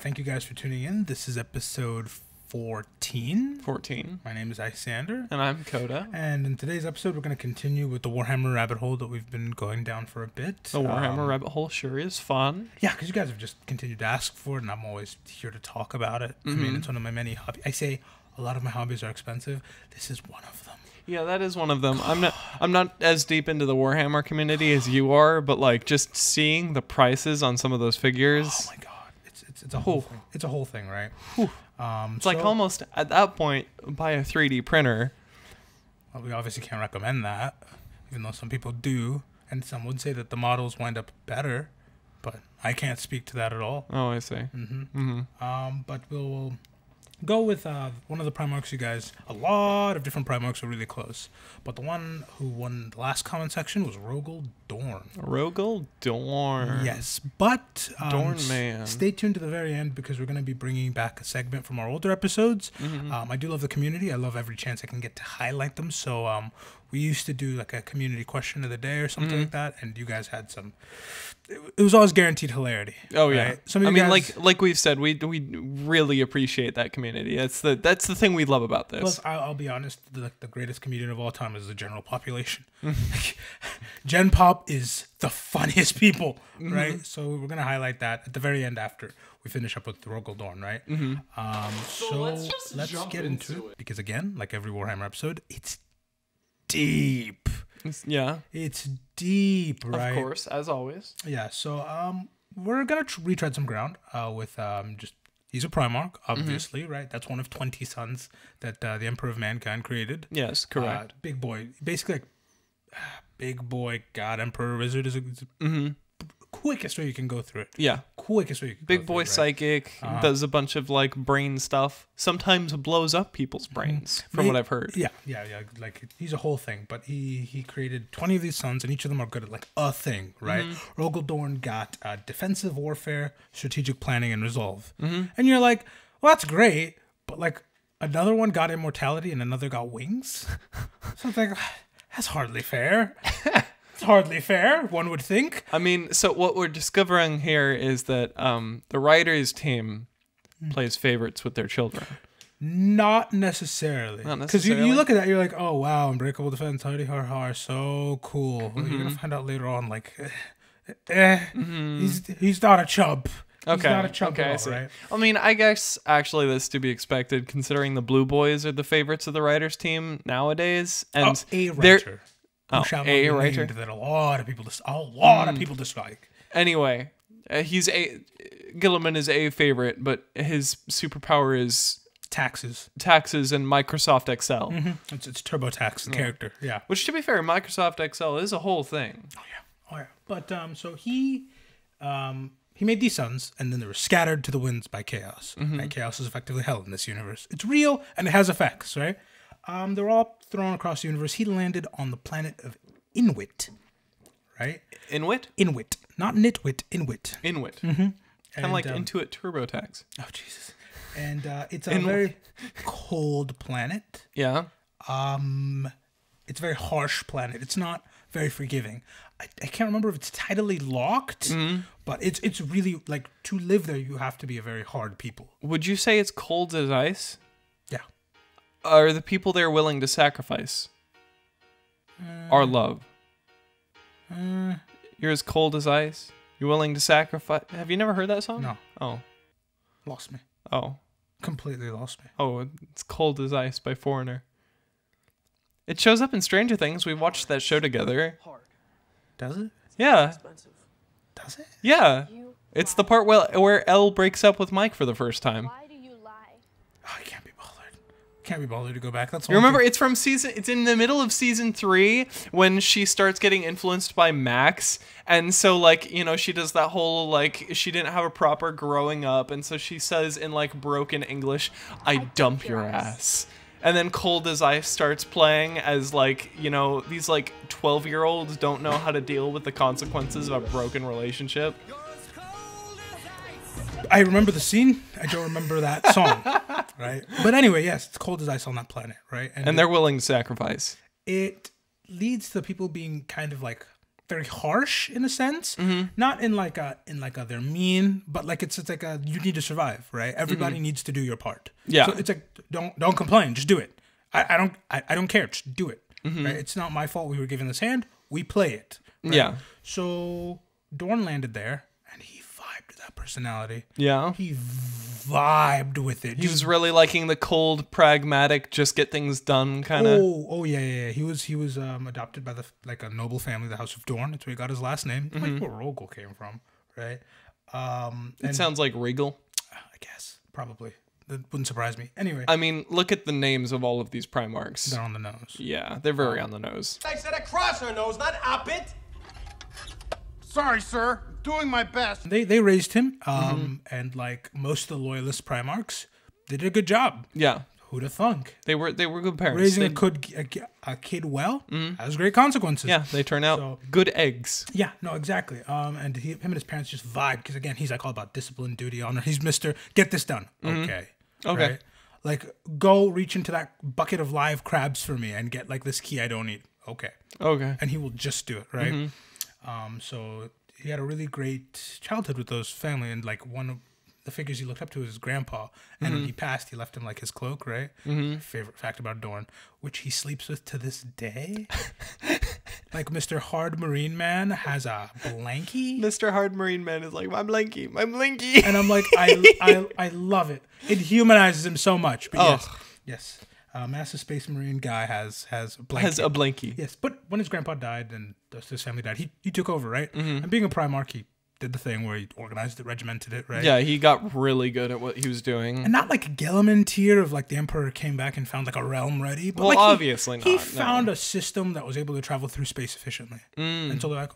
Thank you guys for tuning in. This is episode 14. 14. My name is Isyander. And I'm Koda. And in today's episode, we're going to continue with the Warhammer rabbit hole that we've been going down for a bit. The Warhammer rabbit hole sure is fun. Yeah, because you guys have just continued to ask for it, and I'm always here to talk about it. I mean, it's one of my many hobbies. I say a lot of my hobbies are expensive. This is one of them. Yeah, that is one of them. I'm not as deep into the Warhammer community as you are, but like just seeing the prices on some of those figures. Oh my god. It's a whole thing. It's a whole thing, right? It's like almost at that point buy a 3D printer. Well, we obviously can't recommend that, even though some people do, and some would say that the models wind up better, but I can't speak to that at all. Oh, I see. But we'll go with one of the Primarchs, you guys. A lot of different Primarchs are really close, but the one who won the last comment section was Rogal Dorn. Rogal Dorn. Yes, but Dorn man. Stay tuned to the very end because we're going to be bringing back a segment from our older episodes. I do love the community. I love every chance I can get to highlight them. So we used to do like a community question of the day or something like that, and you guys had some. It was always guaranteed hilarity. Oh yeah. Right? I mean, like we've said, we really appreciate that community. That's the thing we love about this. Plus, I'll be honest, the greatest comedian of all time is the general population. Gen Pop is the funniest people, right? So we're gonna highlight that at the very end after we finish up with Rogal Dorn, right? So let's get into it because again, like every Warhammer episode, it's deep. It's deep, right? Of course, as always. Yeah. So we're gonna retread some ground with just. He's a Primarch, obviously, right? That's one of 20 sons that the Emperor of Mankind created. Yes, correct. Big boy. Basically, like, big boy God Emperor Wizard is the quickest way you can go through it. Yeah. Quickest way you can Big go boy through it, psychic, does a bunch of, like, brain stuff. Sometimes blows up people's brains, from what I've heard. Yeah. Like, he's a whole thing. But he created 20 of these sons, and each of them are good at, like, a thing, right? Rogal Dorn got defensive warfare, strategic planning, and resolve. And you're like, well, that's great, but, like, another one got immortality and another got wings? So it's like, that's hardly fair. It's hardly fair, one would think. I mean, so what we're discovering here is that the writers' team plays favorites with their children. Not necessarily. Because you look at that, you're like, oh, wow, Unbreakable Defense, Hardy Har Har, so cool. Well, you're going to find out later on, like, he's not a chub. He's not a chub at all, right? I mean, I guess actually that's to be expected, considering the Blue Boys are the favorites of the writers' team nowadays. And a writer. A writer that a lot of people dislike. Anyway, Gilliman is a favorite, but his superpower is taxes and Microsoft Excel. It's TurboTax, the character. Yeah. Which, to be fair, Microsoft Excel is a whole thing. Oh yeah. But so he made these sons, and then they were scattered to the winds by chaos. Right? Chaos is effectively hell in this universe. It's real and it has effects, right? They're all thrown across the universe. He landed on the planet of Inwit, right? Inwit? Inwit. Not Nitwit, Inwit. Inwit. Kind of like Intuit TurboTax. Oh, Jesus. And it's a very cold planet. Yeah. It's a very harsh planet. It's not very forgiving. I can't remember if it's tidally locked, but it's really, like, to live there, you have to be a very hard people. Would you say it's cold as ice? Yeah. Are the people there willing to sacrifice our love? You're as cold as ice. You're willing to sacrifice. Have you never heard that song? No. Oh. Lost me. Oh. Completely lost me. Oh, it's Cold as Ice by Foreigner. It shows up in Stranger Things. We watched that show together. Does it? Yeah. Does it? Yeah. It's the part where Elle breaks up with Mike for the first time. Oh, I can't be bothered. Can't be bothered to go back. That's you remember it's from it's in the middle of season 3 when she starts getting influenced by Max, and so, like, you know, she does that whole, like, she didn't have a proper growing up, and so she says in, like, broken English, I dump your ass. And then Cold as Ice starts playing as, like, you know, these, like, 12-year-olds don't know how to deal with the consequences of a broken relationship. I remember the scene. I don't remember that song, right? But anyway, yes, it's cold as ice on that planet, right? And they're willing to sacrifice. It leads to people being kind of like very harsh in a sense, not in like a they're mean, but like it's like a you need to survive, right? Everybody needs to do your part. Yeah. So it's like don't complain, just do it. I don't care, just do it. Right? It's not my fault we were given this hand. We play it. Right? Yeah. So Dorn landed there, and he vibed with that personality. Yeah. He vibed with it. He was really liking the cold, pragmatic, just get things done kind of. Oh yeah. He was adopted by a noble family, the House of Dorn. That's where he got his last name. Like where Rogal came from, right? It sounds like Regal. I guess probably. That wouldn't surprise me. Anyway, I mean, look at the names of all of these Primarchs. they're on the nose. Yeah, they're very on the nose. I said across our nose, not up it. Sorry, sir. Doing my best. They raised him, and like most of the loyalist Primarchs, they did a good job. Yeah, Who'da thunk? they were good parents. Raising They- a kid well has great consequences. yeah, they turn out So- good eggs. Yeah, no, exactly. And him and his parents just vibe because again, he's like all about discipline, duty, honor. He's Mr. Get this done. Okay. Okay. Right? Like go reach into that bucket of live crabs for me and get like this key I don't need. Okay. Okay. And he will just do it, right? So he had a really great childhood with those family, and like one of the figures he looked up to was his grandpa. And when he passed, he left him like his cloak, right? Favorite fact about Dorn, which he sleeps with to this day. Like Mr. Hard Marine Man has a blankie. Mr. Hard Marine Man is like, my blankie, my blankie. And I'm like, I love it. It humanizes him so much. But yes. Massive Space Marine guy has a blankie. Has a blankie. Yes, but when his grandpa died and his family died, he took over, right? And being a Primarch, he did the thing where he organized it, regimented it, right? Yeah, he got really good at what he was doing. And not like a Gilliman tier of like the Emperor came back and found like a realm ready. But Well, like obviously he not, found a system that was able to travel through space efficiently. And so they're like,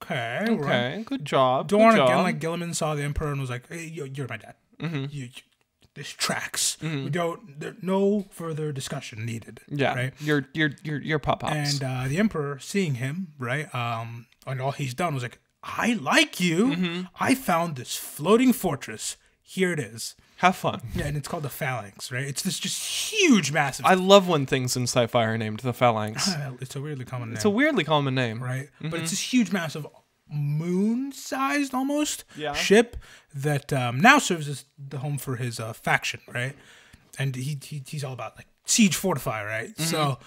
okay, right. Okay, good job. Dorn good job. again, like Gilliman saw the Emperor and was like, hey, you're my dad. This tracks. We don't. There, no further discussion needed. Yeah, right. Your pop-pops. And the Emperor, seeing him, right, and all he's done was like, I like you. I found this floating fortress. Here it is. Have fun. Yeah, and it's called the Phalanx, right? It's this just huge, massive. I love when things in sci-fi are named the Phalanx. It's a weirdly common name. It's a weirdly common name. right? But it's this huge, massive, moon-sized almost Yeah. ship that now serves as the home for his faction, right? And he's all about like siege fortify, right? So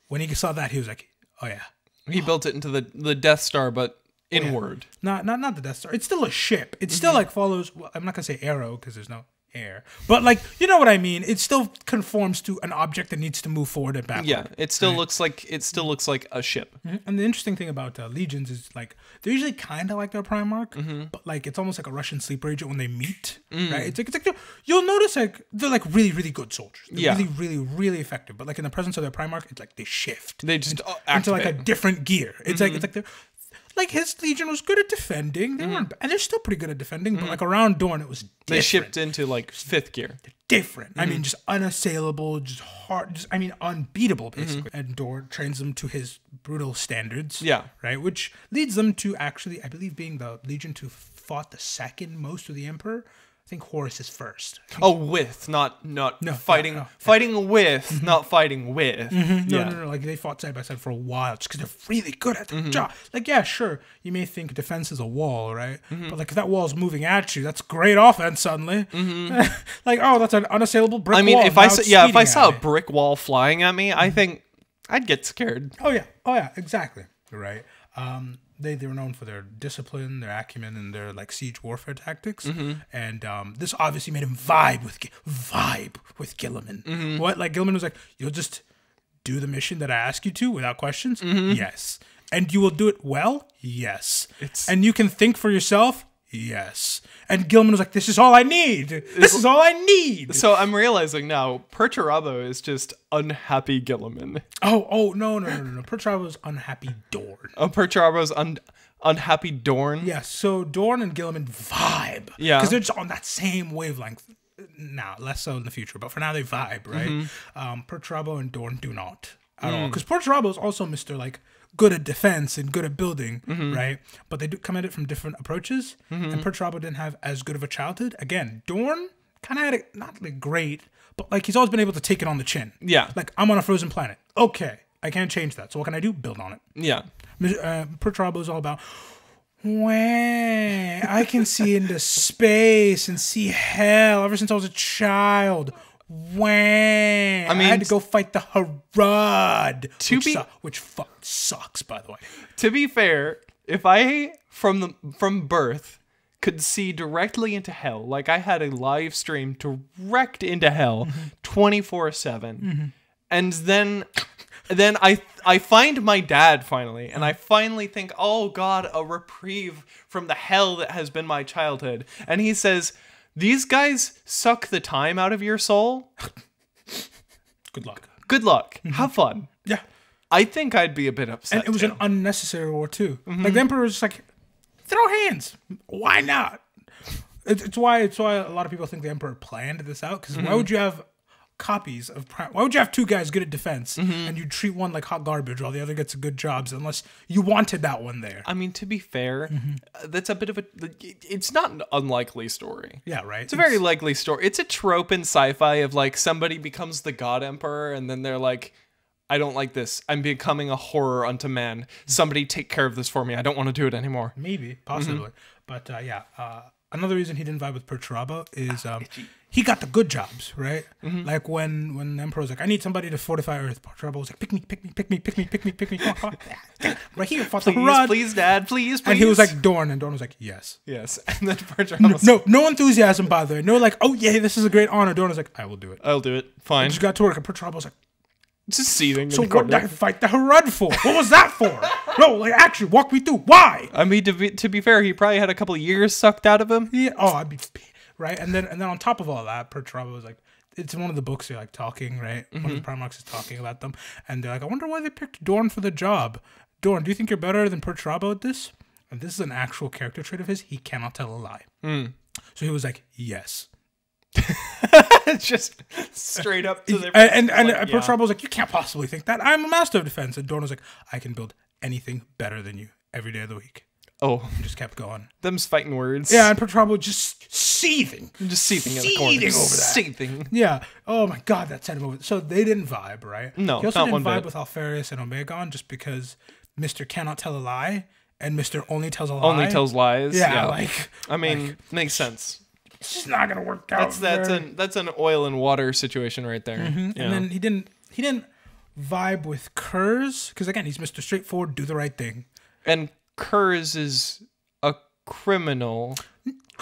when he saw that, he was like, oh yeah. He built it into the Death Star, but inward. Not the Death Star. It's still a ship. It still like follows. Well, I'm not gonna say arrow because there's no air, but like you know what I mean. It still conforms to an object that needs to move forward and backward. Yeah, it still looks like a ship. And the interesting thing about legions is like they're usually kind of like their Primarch, but like it's almost like a Russian sleeper agent when they meet. Right? It's like you'll notice like they're like really really good soldiers. They're really really really effective. But like in the presence of their Primarch, it's like they shift. They just into like a activate. different gear. It's like they're like his legion was good at defending. They weren't, and they're still pretty good at defending. But like around Dorn, it was different. They shipped into like 5th gear. Different. I mean, just unassailable, just hard. Just unbeatable basically. And Dorn trains them to his brutal standards. Yeah. Right, which leads them to actually, I believe, being the legion to fought the second most of the Emperor. I think Horus is first. Oh, with not fighting fighting with, not fighting with. No. Like they fought side by side for a while just because they're really good at their job. Like, yeah, sure, you may think defense is a wall, right? But like if that wall's moving at you, that's great offense suddenly. Like, oh, that's an unassailable brick wall. I mean, if I saw a brick. brick wall flying at me, I think I'd get scared. Oh yeah, exactly. Right. They were known for their discipline, their acumen, and their like siege warfare tactics. And this obviously made him vibe with Gilliman. What like Gilliman was like, you'll just do the mission that I ask you to without questions. Yes, and you will do it well. Yes, and you can think for yourself. Yes. And Gilliman was like, this is all I need. This is all I need. So I'm realizing now, Perturabo is just unhappy Gilliman. Oh, no. Perturabo's unhappy Dorn. Oh, Perturabo's unhappy Dorn? Yeah, so Dorn and Gilliman vibe. Yeah. Because they're just on that same wavelength. Now, less so in the future, but for now they vibe, right? Perturabo and Dorn do not at all. Because Perturabo is also Mr. like, good at defense and good at building, right? But they do come at it from different approaches. And Perturabo didn't have as good of a childhood. Again, Dorn kind of had it, not like great, but like he's always been able to take it on the chin. Yeah. Like, I'm on a frozen planet. Okay. I can't change that. So what can I do? Build on it. Yeah. Perturabo is all about, I can see into space and see hell ever since I was a child. I had to go fight the Harad, which sucks, by the way. To be fair, if I from birth could see directly into hell, like I had a live stream direct into hell 24/7, and then I find my dad finally, and I finally think, oh God, a reprieve from the hell that has been my childhood. And he says, these guys suck the time out of your soul. Good luck. Good luck. Have fun. Yeah. I think I'd be a bit upset. And it was an unnecessary war too. Like the Emperor was just like, throw hands. Why not? It's why a lot of people think the Emperor planned this out. Because why would you have copies of why would you have two guys good at defense and you treat one like hot garbage while the other gets good jobs unless you wanted that one there? I mean, to be fair, that's a bit of it's not an unlikely story. Yeah, right. It's a very likely story. It's a trope in sci-fi of like somebody becomes the god emperor and then they're like, I don't like this. I'm becoming a horror unto man. Somebody take care of this for me. I don't want to do it anymore. Maybe, possibly. But another reason he didn't vibe with Perturabo is he got the good jobs, right? Like when the Emperor was like, I need somebody to fortify Earth. Perturabo was like, pick me. Come on. Right here, fought the Harad. Please, Dad, please. And he was like, Dorn. And Dorn was like, yes. Yes. And then Perturabo no enthusiasm, by the way. No, like, oh yeah, this is a great honor. Dorn was like, I will do it. I'll do it. Fine. And just got to work. And Perturabo was like, just seething. So what did I fight the Harad for? What was that for? No, like actually, walk me through. Why? I mean, to be fair, he probably had a couple of years sucked out of him. Yeah. Oh, I'd be right. And then on top of all that, Perturabo was like, it's in one of the books they're like talking, right? One of the Primarchs is talking about them, and they're like, I wonder why they picked Dorn for the job. Dorn, do you think you're better than Perturabo at this? And this is an actual character trait of his. He cannot tell a lie. So he was like, yes. Just straight up to their and Perturabo was like, you can't possibly think that. I'm a master of defense. And Dorn was like, I can build anything better than you every day of the week. Oh, and just kept going. Them's fighting words. Yeah, and Perturabo just seething in the corner, over that. Seething. Yeah. Oh my God, that set him over. So they didn't vibe, right? No, he also not didn't one vibe bit. with Alpharius and Omegon just because Mr. cannot tell a lie and Mr. only tells a lie. Only tells lies. Yeah, like I mean, makes sense. It's just not gonna work out. That's an oil and water situation right there. And then he didn't vibe with Kurz because again he's Mr. Straightforward, do the right thing. And Kurz is a criminal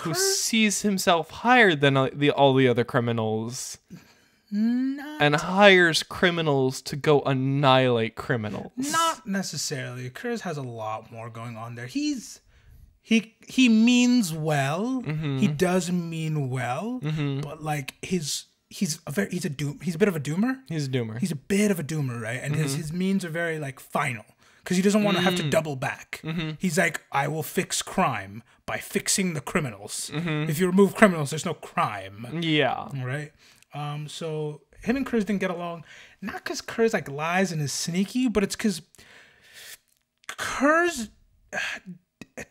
who sees himself higher than all the other criminals. And hires criminals to go annihilate criminals. Not necessarily. Kurz has a lot more going on there. He means well. He does mean well, but like he's a bit of a doomer. He's a doomer. He's a bit of a doomer, right? And his means are very like final because he doesn't want to have to double back. He's like, I will fix crime by fixing the criminals. If you remove criminals, there's no crime. Yeah. Right. So him and Kurz didn't get along, not because Kurz like lies and is sneaky, but it's because Kurz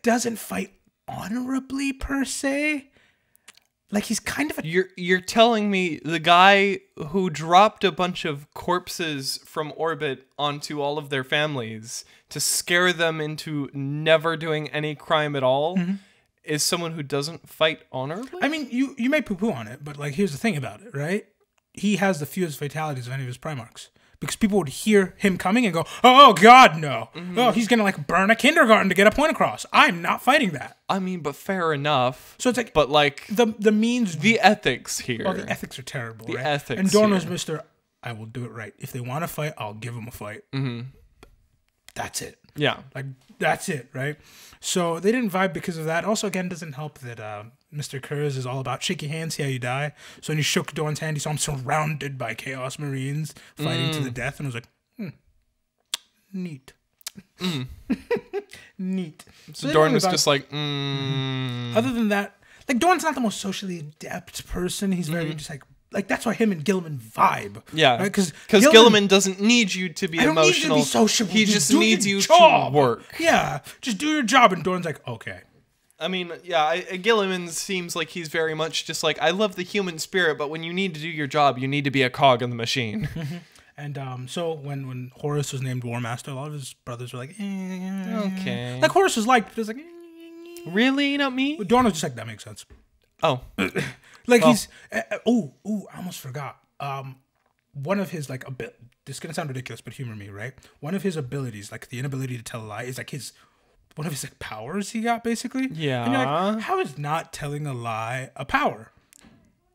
doesn't fight honorably per se. Like he's kind of a... You're telling me the guy who dropped a bunch of corpses from orbit onto all of their families to scare them into never doing any crime at all is someone who doesn't fight honorably? I mean, you may poo-poo on it, but like here's the thing about it, right? He has the fewest fatalities of any of his Primarchs. Because people would hear him coming and go, oh, God, no. Oh, he's going to, like, burn a kindergarten to get a point across. I'm not fighting that. I mean, but fair enough. So it's like... But, like... The means... The ethics here. Oh, the ethics are terrible, the right? ethics And Dorn was here. Mr. I will do it right. If they want to fight, I'll give them a fight. That's it. Yeah. Like, that's it, right? So they didn't vibe because of that. Also, again, doesn't help that Mr. Kurz is all about shake your hand, see how you die. So when he shook Dorn's hand, he saw him surrounded by Chaos Marines fighting to the death. And was like, neat. Neat. So Dorn was just like, Other than that, like, Dorn's not the most socially adept person. He's very just like that's why him and Gilliman vibe. Yeah, right? Because Gilliman doesn't need you to be emotional. Need you to be sociable. He just needs you to work. Yeah, just do your job. And Dorn's like, okay. I mean, yeah, Gilliman seems like he's very much just like, I love the human spirit, but when you need to do your job, you need to be a cog in the machine. And so when Horus was named War Master, a lot of his brothers were like, Okay. like Horus was liked, but it was like, Really? Not me? But Dorn was just like, that makes sense. Oh. Like he's I almost forgot. One of his like this is gonna sound ridiculous, but humor me, right? One of his abilities, like the inability to tell a lie, is like one of his like powers he got basically. Yeah. And you're like, how is not telling a lie a power?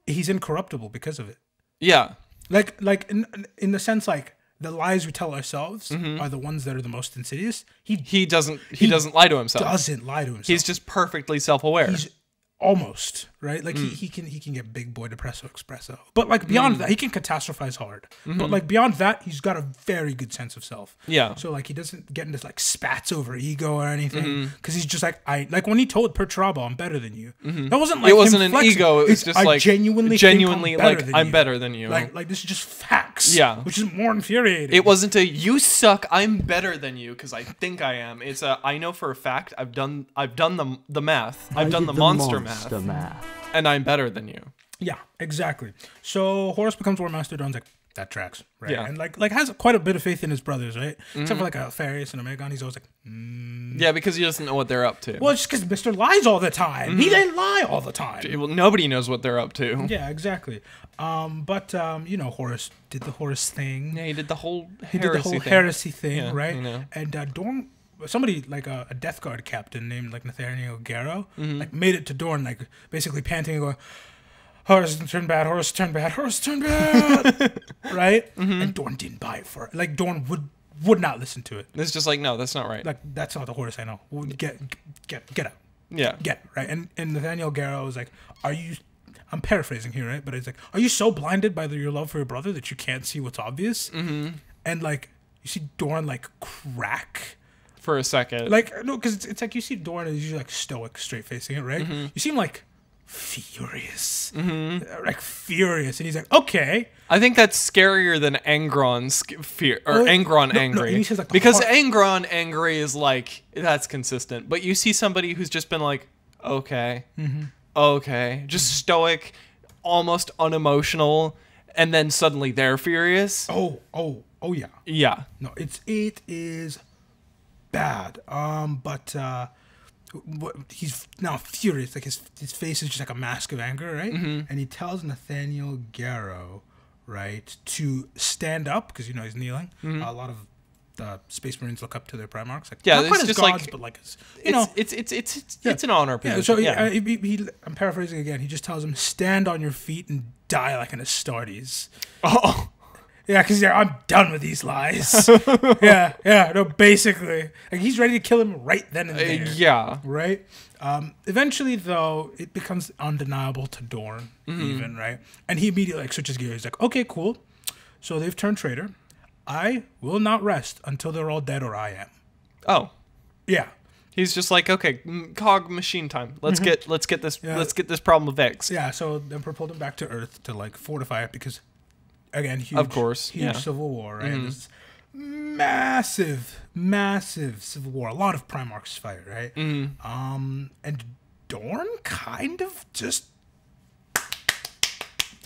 He's incorruptible because of it. Yeah. Like in the sense like the lies we tell ourselves are the ones that are the most insidious. He doesn't lie to himself. Doesn't lie to himself. He's just perfectly self-aware. He's almost right. Like he can get big boy depresso espresso. But like beyond that, he can catastrophize hard. But like beyond that, he's got a very good sense of self. Yeah. So like he doesn't get into like spats over ego or anything because he's just like like when he told Perturabo, "I'm better than you." That wasn't like it wasn't him an flexing. ego. It was just like genuinely like I'm better than you. Like this is just facts. Yeah. Which is more infuriating. It wasn't a you suck. I'm better than you because I think I am. It's a I know for a fact. I've done the math. I've done the monster math. And I'm better than you. Yeah, exactly. So Horus becomes War Master. Dorn's like, that tracks, right? Yeah. And like has quite a bit of faith in his brothers, right? Except for like Alpharius and Omegon, he's always like, Yeah, because he doesn't know what they're up to. well, it's just because Mr. lies all the time. He didn't lie all the time. Well, nobody knows what they're up to. Yeah, exactly. But you know, Horus did the Horus thing. Yeah, he did the whole heresy thing, Yeah, right? you know. And Dorn, somebody like a Death Guard captain named like Nathaniel Garrow, like made it to Dorn, like basically panting and going, Horus turned bad, Horus turned bad, Horus turned bad, right? And Dorn didn't buy it for it. Like Dorn would not listen to it. It's just like, no, that's not right. Like that's not the Horus I know. Get out. Yeah. Get right. And Nathaniel Garrow was like, "Are you?" I'm paraphrasing here, right? But it's like, "Are you so blinded by your love for your brother that you can't see what's obvious?" And like you see Dorn like crack. For a second. Like, no, because it's like you see Dorn is usually like stoic, straight facing it, right? You see him like furious. Like furious. And he's like, okay. I think that's scarier than Angron's fear or Angron angry. and he says, like, because Angron angry is like that's consistent. But you see somebody who's just been like, okay. Okay. Just stoic, almost unemotional, and then suddenly they're furious. Oh yeah. Yeah. No, it is bad. But he's now furious. Like his face is just like a mask of anger, right? And he tells Nathaniel Garrow, right, to stand up because you know he's kneeling. A lot of Space Marines look up to their Primarchs. Like, Yeah, not quite it's as just gods, like but like you know, it's an honor yeah. position. So he I'm paraphrasing again. He just tells him, stand on your feet and die like an Astartes. Oh. Yeah, because I'm done with these lies. No, basically. Like, he's ready to kill him right then and there. Yeah. Right? Eventually, though, it becomes undeniable to Dorn, even, right? And he immediately like switches gears. He's like, okay, cool. So they've turned traitor. I will not rest until they're all dead or I am. Oh. Yeah. He's just like, okay, cog machine time. Let's get this problem fixed. Yeah, so the Emperor pulled him back to Earth to like fortify it because, again, huge, of course, huge civil war, right? This massive civil war. A lot of Primarchs fight, right? And Dorn kind of just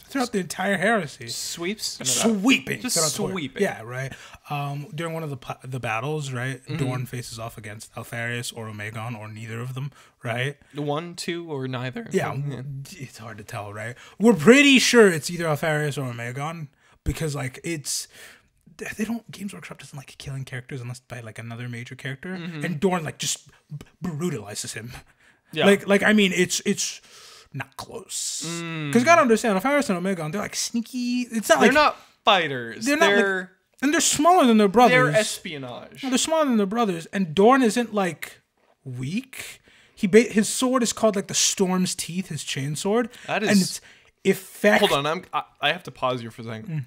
throughout the entire heresy sweeping. Yeah, right. During one of the battles, right? Dorn faces off against Alpharius or Omegon or neither of them, right? One, two, or neither. Yeah, it's hard to tell, right? We're pretty sure it's either Alpharius or Omegon because like Games Workshop doesn't like killing characters unless by like another major character, and Dorn like just brutalizes him. Yeah, like I mean it's not close because you gotta understand Alpharius and Omegon, they're like sneaky. It's not they're not fighters. They're and they're smaller than their brothers. They're espionage. No, they're smaller than their brothers, and Dorn isn't like weak. His sword is called like the Storm's Teeth, his chain sword. That is. And it's effective. Hold on, I have to pause you for a second.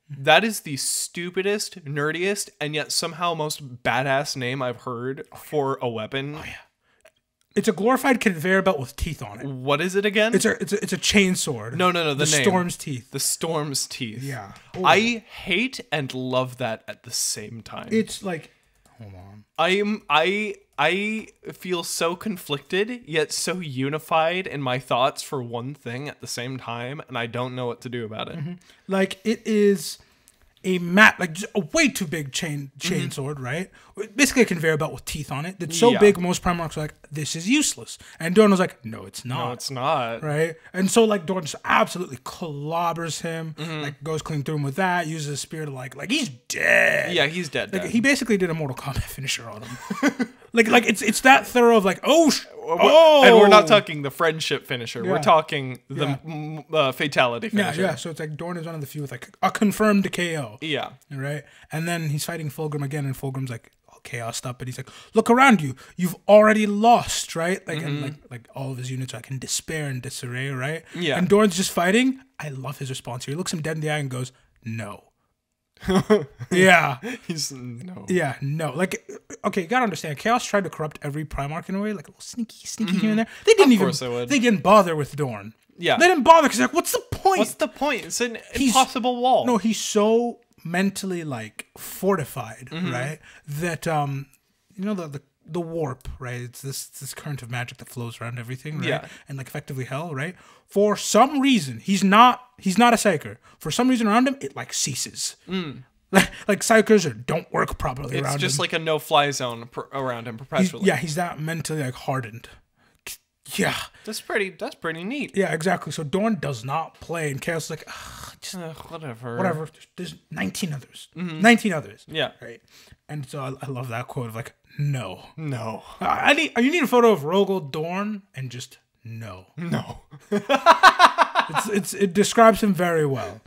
That is the stupidest, nerdiest, and yet somehow most badass name I've heard for a weapon. Oh yeah. It's a glorified conveyor belt with teeth on it. What is it again? It's a chain sword. No. The name. Storm's Teeth. The Storm's Teeth. Yeah. Oh. I hate and love that at the same time. It's like, hold on. I feel so conflicted yet so unified in my thoughts for one thing at the same time, and I don't know what to do about it. Like it is a just a way too big chain sword, right? Basically a conveyor belt with teeth on it. It's so big, most Primarchs are like, this is useless. And Dorn was like, no, it's not. No, it's not. Right? And so like Dorn just absolutely clobbers him, like goes clean through him with that, uses a spear to like he's dead. Yeah, he's dead. Like he basically did a Mortal Kombat finisher on him. like it's that thorough of like, oh, and we're not talking the friendship finisher. We're talking the fatality finisher. Yeah. So it's like Dorn is one of the few with like a confirmed KO. Yeah. Right? And then he's fighting Fulgrim again, and Fulgrim's like all chaosed up, and he's like, look around you. You've already lost, right? Like and like all of his units are like in despair and disarray, right? Yeah. And Dorn's just fighting. I love his response here. He looks him dead in the eye and goes, no. Yeah. He's no. Yeah, no. Like, okay, you gotta understand. Chaos tried to corrupt every Primarch in a way, like a little sneaky here and there. They didn't They didn't bother with Dorn. Yeah. They didn't bother because like, what's the point? What's the point? It's an impossible wall. No, he's so mentally like fortified, right? That you know the warp, right? It's this current of magic that flows around everything, right? Yeah. And like effectively hell, right? For some reason, he's not a psyker. For some reason around him, it like ceases. Like psykers don't work properly around him. It's just like a no-fly zone around him perpetually. He's that mentally like hardened. Yeah. That's pretty neat. Yeah, exactly. So Dorn does not play, and Chaos is like, whatever. There's 19 others. 19 others. Yeah. Right. And so I love that quote of like, no. You need a photo of Rogal Dorn and just no. It describes him very well.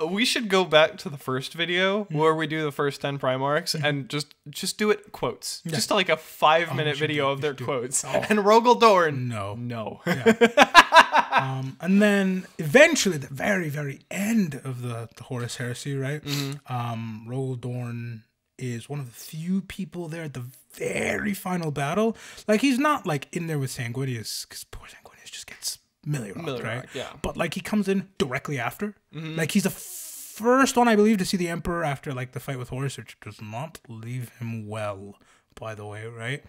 We should go back to the first video where we do the first 10 Primarchs and just do it quotes. Yeah. Just like a 5-minute video of their quotes. And Rogal Dorn. No. Yeah. And then eventually, the very, very end of the Horus Heresy, right? Rogal Dorn is one of the few people there at the very final battle. Like, he's not like in there with Sanguinius, because poor Sanguinius just gets Millie-rocked, right? Yeah. But like he comes in directly after. Like he's the first one, I believe, to see the Emperor after like the fight with Horus, which does not leave him well, by the way, right?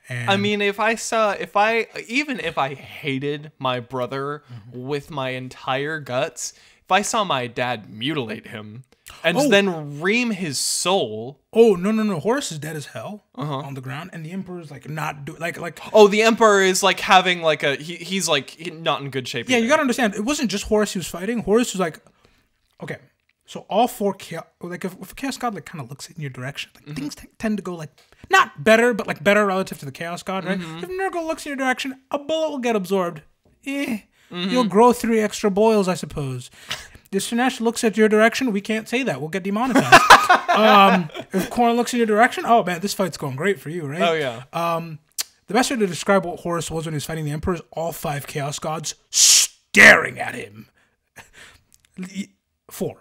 And I mean, even if I hated my brother with my entire guts, if I saw my dad mutilate him and then ream his soul. Oh, no. Horus is dead as hell on the ground, and the Emperor's like not doing like. Oh, the Emperor is like having like he's like not in good shape. Yeah, either. you gotta understand. It wasn't just Horus he was fighting. Horus was like, okay, so all four chaos, like if a Chaos God like kind of looks in your direction, like things tend to go like not better, but like better relative to the Chaos God, right? If Nurgle looks in your direction, a bullet will get absorbed. You'll grow 3 extra boils, I suppose. If Sinesh looks at your direction, we can't say that. We'll get demonetized. If Korn looks in your direction, oh man, this fight's going great for you, right? Oh yeah. The best way to describe what Horus was when he was fighting the Emperor is all 5 Chaos Gods staring at him. 4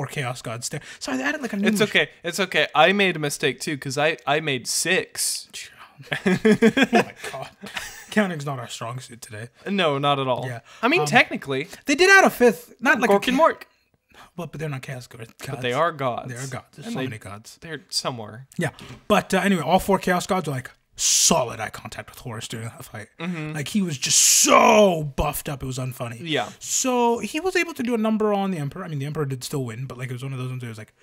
Chaos Gods stare. Sorry, they added like a new... It's okay. I made a mistake too, because I made 6. Oh my god. Counting's not our strong suit today. No, not at all. Yeah. I mean, technically, they did add a 5th, not like Gork and Mork. Well, but they're not Chaos Gods. But they are gods. They are gods. There's so many gods. They're somewhere. Yeah. But anyway, all 4 Chaos Gods are like solid eye contact with Horus during that fight. Like he was just so buffed up, it was unfunny. Yeah. So he was able to do a number on the Emperor. I mean, the Emperor did still win, but like it was one of those ones where it was like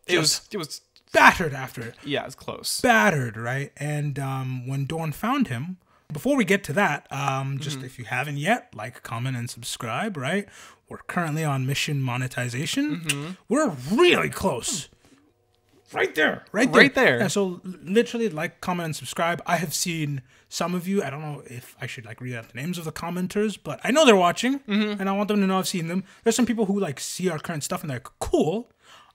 it was battered after it. Yeah, it's close. Battered, right? And when Dorn found him, before we get to that, just if you haven't yet, like, comment, and subscribe, right? We're currently on mission monetization. We're really close. Right there. Yeah, so literally like, comment, and subscribe. I have seen some of you. I don't know if I should like read out the names of the commenters, but I know they're watching, and I want them to know I've seen them. There's some people who like see our current stuff and they're like, cool.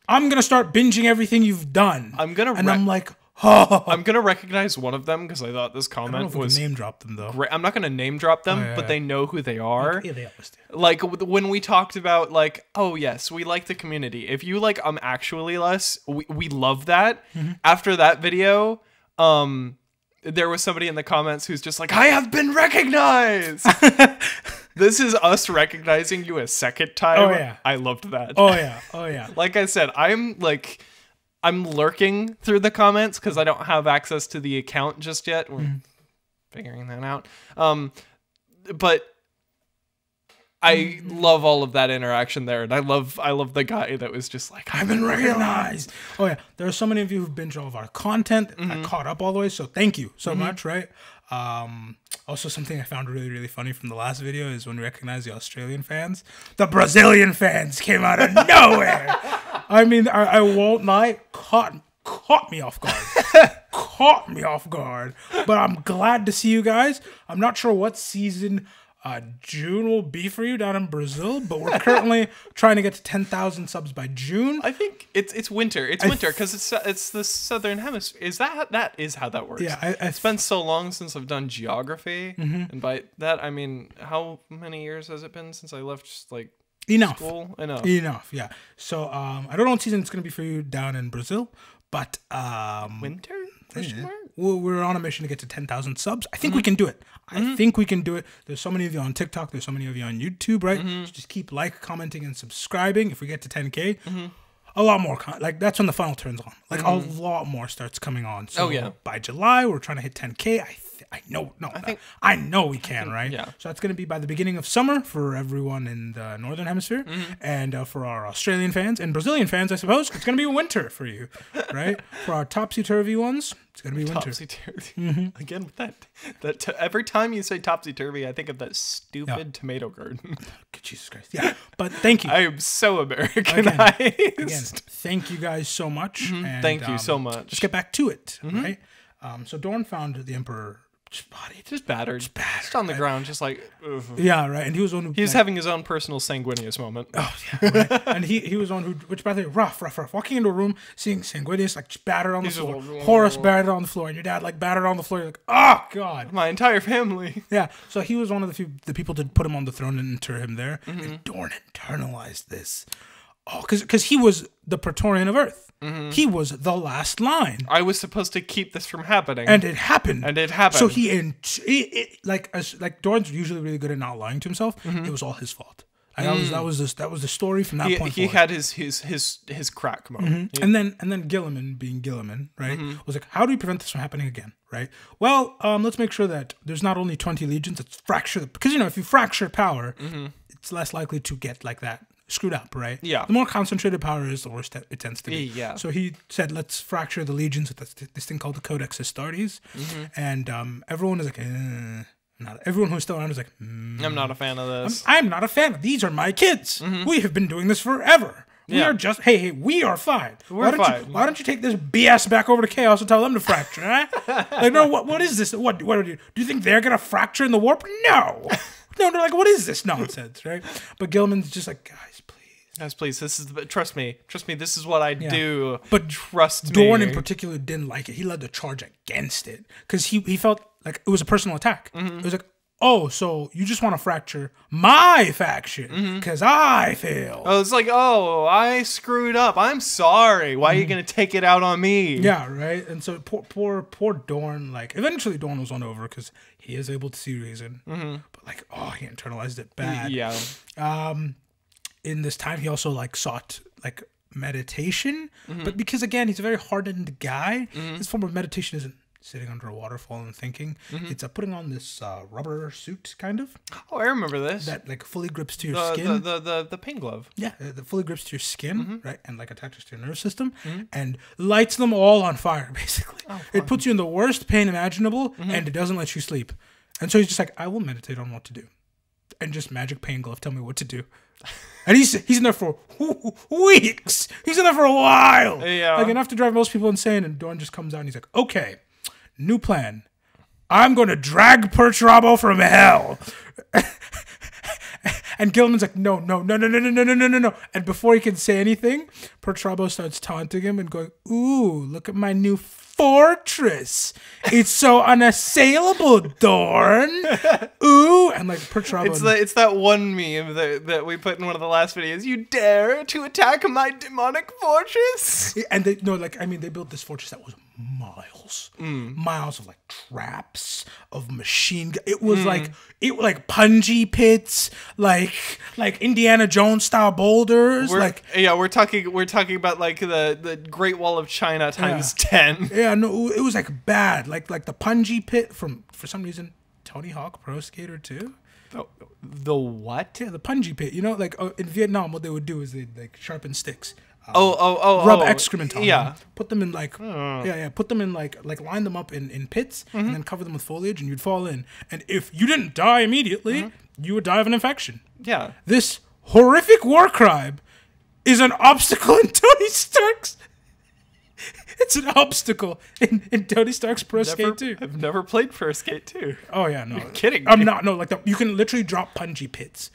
I'm gonna start binging everything you've done. I'm like, oh. I'm gonna recognize one of them because I thought this comment was name drop them though. Great. I'm not gonna name drop them, but they know who they are. Yeah, they always do. Like when we talked about like, oh yes, we like the community. If you like actually less, we love that. After that video, there was somebody in the comments who's just like, I have been recognized. This is us recognizing you a second time. Oh yeah, I loved that. Oh yeah. Like I said, I'm lurking through the comments because I don't have access to the account just yet. We're figuring that out. But I love all of that interaction there, and I love the guy that was just like, I've been recognized. Oh yeah, there are so many of you who've binged all of our content. I caught up all the way, so thank you so much. Right. Also, something I found really, really funny from the last video is when we recognized the Australian fans. The Brazilian fans came out of nowhere. I mean, I won't lie, caught me off guard. Caught me off guard. But I'm glad to see you guys. I'm not sure what season June will be for you down in Brazil, but we're currently trying to get to 10,000 subs by June. I think it's winter. It's winter because it's the southern hemisphere. Is that is how that works? Yeah, it's been so long since I've done geography, and by that I mean how many years has it been since I left enough school? Enough. Yeah. So I don't know what season it's gonna be for you down in Brazil, but winter. We're on a mission to get to 10,000 subs. I think we can do it. I think we can do it. There's so many of you on TikTok. There's so many of you on YouTube, right? So just keep commenting, and subscribing. If we get to 10K, a lot more. That's when the funnel turns on. A lot more starts coming on. So by July, we're trying to hit 10K. I know we can, right? Yeah. So that's going to be by the beginning of summer for everyone in the Northern Hemisphere. And for our Australian fans and Brazilian fans, I suppose, it's going to be winter for you, right? For our topsy-turvy ones, it's going to be winter. Topsy-turvy. Again, with that every time you say topsy-turvy, I think of that stupid tomato garden. Jesus Christ. Yeah. But thank you. I am so Americanized. Again, thank you guys so much. And, thank you so much. Let's get back to it, right? So Dorn found the Emperor just battered. Just on the ground, just like... Ugh. Yeah, right. And he was one who... He was having his own personal sanguineous moment. Oh, yeah, right. And he was one who... Which, by the way, rough. Walking into a room, seeing sanguineous, just battered on the floor. Horus battered on the floor. And your dad, battered on the floor. You're like, oh, God. My entire family. Yeah. So he was one of the people to put him on the throne and inter him there. And Dorn internalized this. Oh, because he was the Praetorian of Earth. He was the last line. I was supposed to keep this from happening, and it happened. So Dorn's usually really good at not lying to himself. It was all his fault. And that was the story from that point. He had his crack moment, and then Guilliman, being Guilliman, right, was like, how do we prevent this from happening again, right? Well, let's make sure that there's not only 20 legions. Let's fracture because if you fracture power, it's less likely to get like that. Screwed up, right? Yeah. The more concentrated power is, the worse it tends to be. Yeah. So he said, let's fracture the legions with this thing called the Codex Astartes. And everyone is like, everyone who's still around is like, I'm not a fan of this. I'm not a fan. These are my kids. We have been doing this forever. We are just, hey, we are fine. We're fine. Why don't you take this BS back over to Chaos and tell them to fracture, huh? No, what is this? What do you think they're going to fracture in the warp? No. No, they're like, what is this nonsense, right? But Gilman's just like, guys, please. This is trust me, this is what I do. But trust me. Dorn in particular didn't like it. He led the charge against it because he felt like it was a personal attack. It was like, oh, so you just want to fracture my faction because I failed. Oh, it's like, oh, I screwed up. I'm sorry. Why are you gonna take it out on me? Yeah, right. And so poor Dorn. Eventually Dorn was won over because he is able to see reason. But he internalized it bad. Yeah. In this time, he also sought meditation, but because again he's a very hardened guy, his form of meditation isn't sitting under a waterfall and thinking. It's putting on this rubber suit, kind of. Oh, I remember this. That fully grips to your skin. The pain glove. Yeah, that fully grips to your skin, right, and attaches to your nervous system, and lights them all on fire. Basically, it puts you in the worst pain imaginable, and it doesn't let you sleep. And so he's just like, I will meditate on what to do, and just magic pain glove tell me what to do. And he's in there for weeks. He's in there for a while. Yeah. Enough to drive most people insane. And Dorn just comes out and he's like, okay, new plan. I'm going to drag Perturabo from hell. And Gilman's like, no. And before he can say anything, Perturabo starts taunting him and going, ooh, look at my new fortress. It's so unassailable, Dorn. Ooh. And Perturabo. It's that one meme that we put in one of the last videos. You dare to attack my demonic fortress? And they built this fortress that was miles of traps, of machine gun. It was like punji pits, like Indiana Jones style boulders. We're talking about the Great Wall of China times 10. Yeah, no, it was bad. Like the punji pit from, for some reason, Tony Hawk Pro Skater 2. The what? Yeah, the punji pit. You know, like in Vietnam, what they would do is they'd like sharpen sticks. Rub excrement on them. Put them in like put them in like line them up in pits and then cover them with foliage, and you'd fall in. And if you didn't die immediately, you would die of an infection. Yeah. This horrific war crime is an obstacle in Tony Stark's. It's an obstacle in Tony Stark's Pro Skate 2. I've never played Pro Skate 2. Oh yeah, no. You're kidding me. I'm not. No, like you can literally drop punji pits.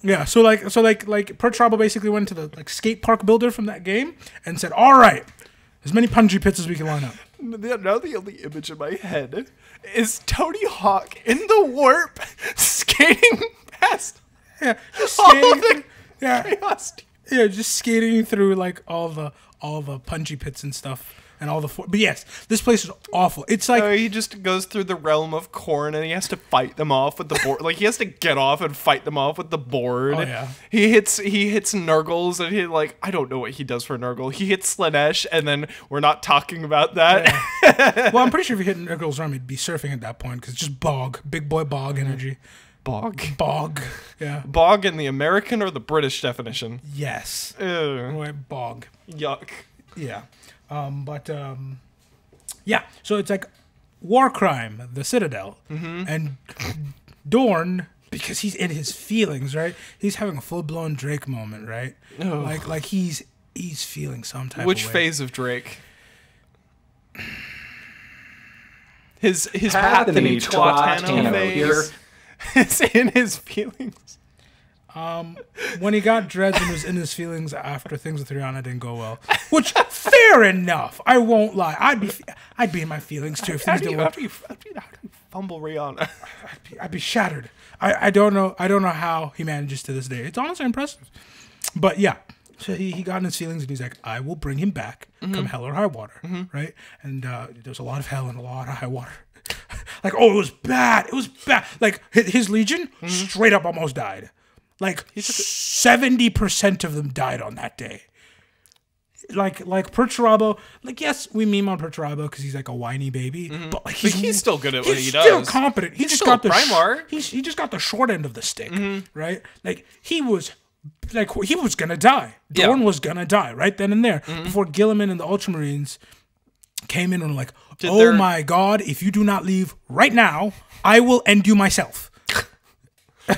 Yeah, so Perch Robbo basically went to the like skate park builder from that game and said, "All right, as many punji pits as we can line up." Now the only image in my head is Tony Hawk in the warp skating past. Yeah, just skating. Chaos. Yeah, just skating through like all the punji pits and stuff. And all the but yes, this place is awful. It's like he just goes through the realm of corn and he has to fight them off with the board. Like he has to get off and fight them off with the board. Oh yeah. He hits Nurgles and he like I don't know what he does for Nurgle. He hits Slanesh and then we're not talking about that. Yeah. Well, I'm pretty sure if you hit Nurgle's arm, he'd be surfing at that point because it's just bog, big boy bog energy. Bog. Yeah. Bog in the American or the British definition? Yes. Ew. Bog. Yuck. Yeah. Yeah, so it's like war crime, the Citadel, and Dorn, because he's in his feelings, right? He's having a full-blown Drake moment, right? Oh. Like he's feeling some type of way. Which phase of Drake? His Pathany Twatano phase is in his feelings. When he got dreads and was in his feelings after things with Rihanna didn't go well, which fair enough. I won't lie. I'd be in my feelings too if things didn't work. How do you fumble Rihanna? I'd be shattered. I don't know how he manages to this day. It's honestly impressive. But yeah, so he got in his feelings and he's like, I will bring him back, come hell or high water, right? And there's a lot of hell and a lot of high water. Like, it was bad. It was bad. Like his legion straight up almost died. Like 70% of them died on that day. Like Perch Robbo, like yes, we meme on Perch Robbo because he's like a whiny baby, but like he's still good at what he does. He's still competent. He just got the Primarch. He just got the short end of the stick, right? Like he was gonna die. Dorn was gonna die right then and there before Gilliman and the Ultramarines came in and were like, my God, if you do not leave right now, I will end you myself.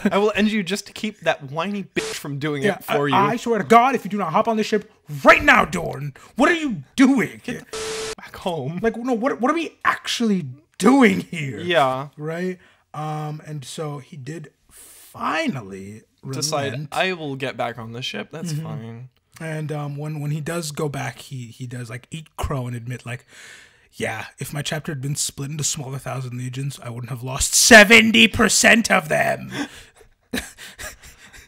I will end you just to keep that whiny bitch from doing it for you. I swear to God, if you do not hop on this ship right now, Dorn, what are you doing? Get the back home. Like, no, what are we actually doing here? Yeah. Right? And so he did finally decide, I will get back on the ship. That's fine. And when he does go back, he does like eat crow and admit like, yeah, if my chapter had been split into smaller 1,000 legions, I wouldn't have lost 70% of them.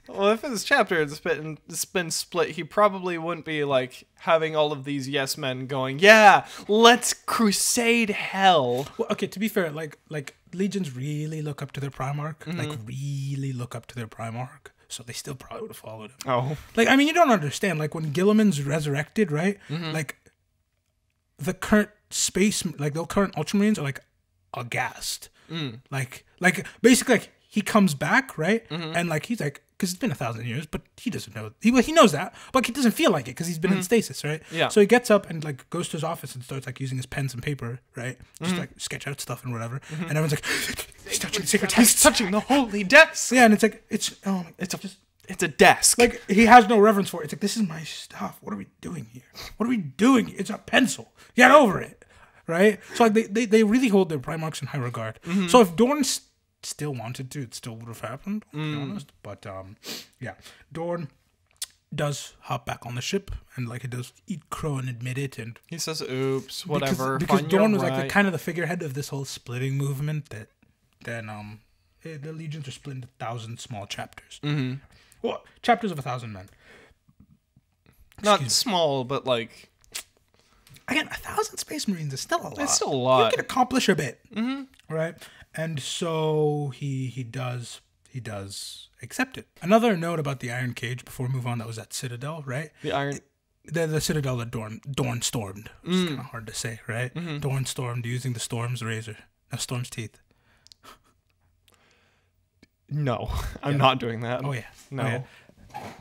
Well, if his chapter had been split, he probably wouldn't be like having all of these yes men going, yeah, let's crusade hell. Well, okay, to be fair, like legions really look up to their Primarch, like really look up to their Primarch. So they still probably would have followed him. Oh, like I mean, you don't understand. Like when Gilliman's resurrected, right? Like the current the current Ultramarines are like aghast. Like basically like he comes back, right? And like he's like, because it's been 1,000 years, but he doesn't know. He knows that, but he doesn't feel like it because he's been in stasis, right? Yeah. So he gets up and like goes to his office and starts like using his pens and paper, right? Just like sketch out stuff and whatever. And everyone's like, he's touching the secret text. He's touching the holy desk. Yeah, and it's like it's a desk. Like he has no reverence for it. It's like, this is my stuff. What are we doing here? What are we doing? It's a pencil. Get over it, right? So like they really hold their Primarchs in high regard. So if Dorn still wanted to, it still would have happened, to be honest. But yeah, Dorn does hop back on the ship and like it does eat crow and admit it, and he says, "Oops, whatever." Because Dorn was like the kind of the figurehead of this whole splitting movement. That then the legions are split into 1,000 small chapters. Well, chapters of 1,000 men. Not small, but like. Again, 1,000 Space Marines is still a lot. It's still a lot. You can accomplish a bit, right? And so he does accept it. Another note about the Iron Cage before we move on. That was at Citadel, right? The Citadel that Dorn stormed. Which is kind of hard to say, right? Dorn stormed using the Storm's razor, no Storm's teeth. No, I'm not doing that. Oh, yeah. No. Oh, yeah.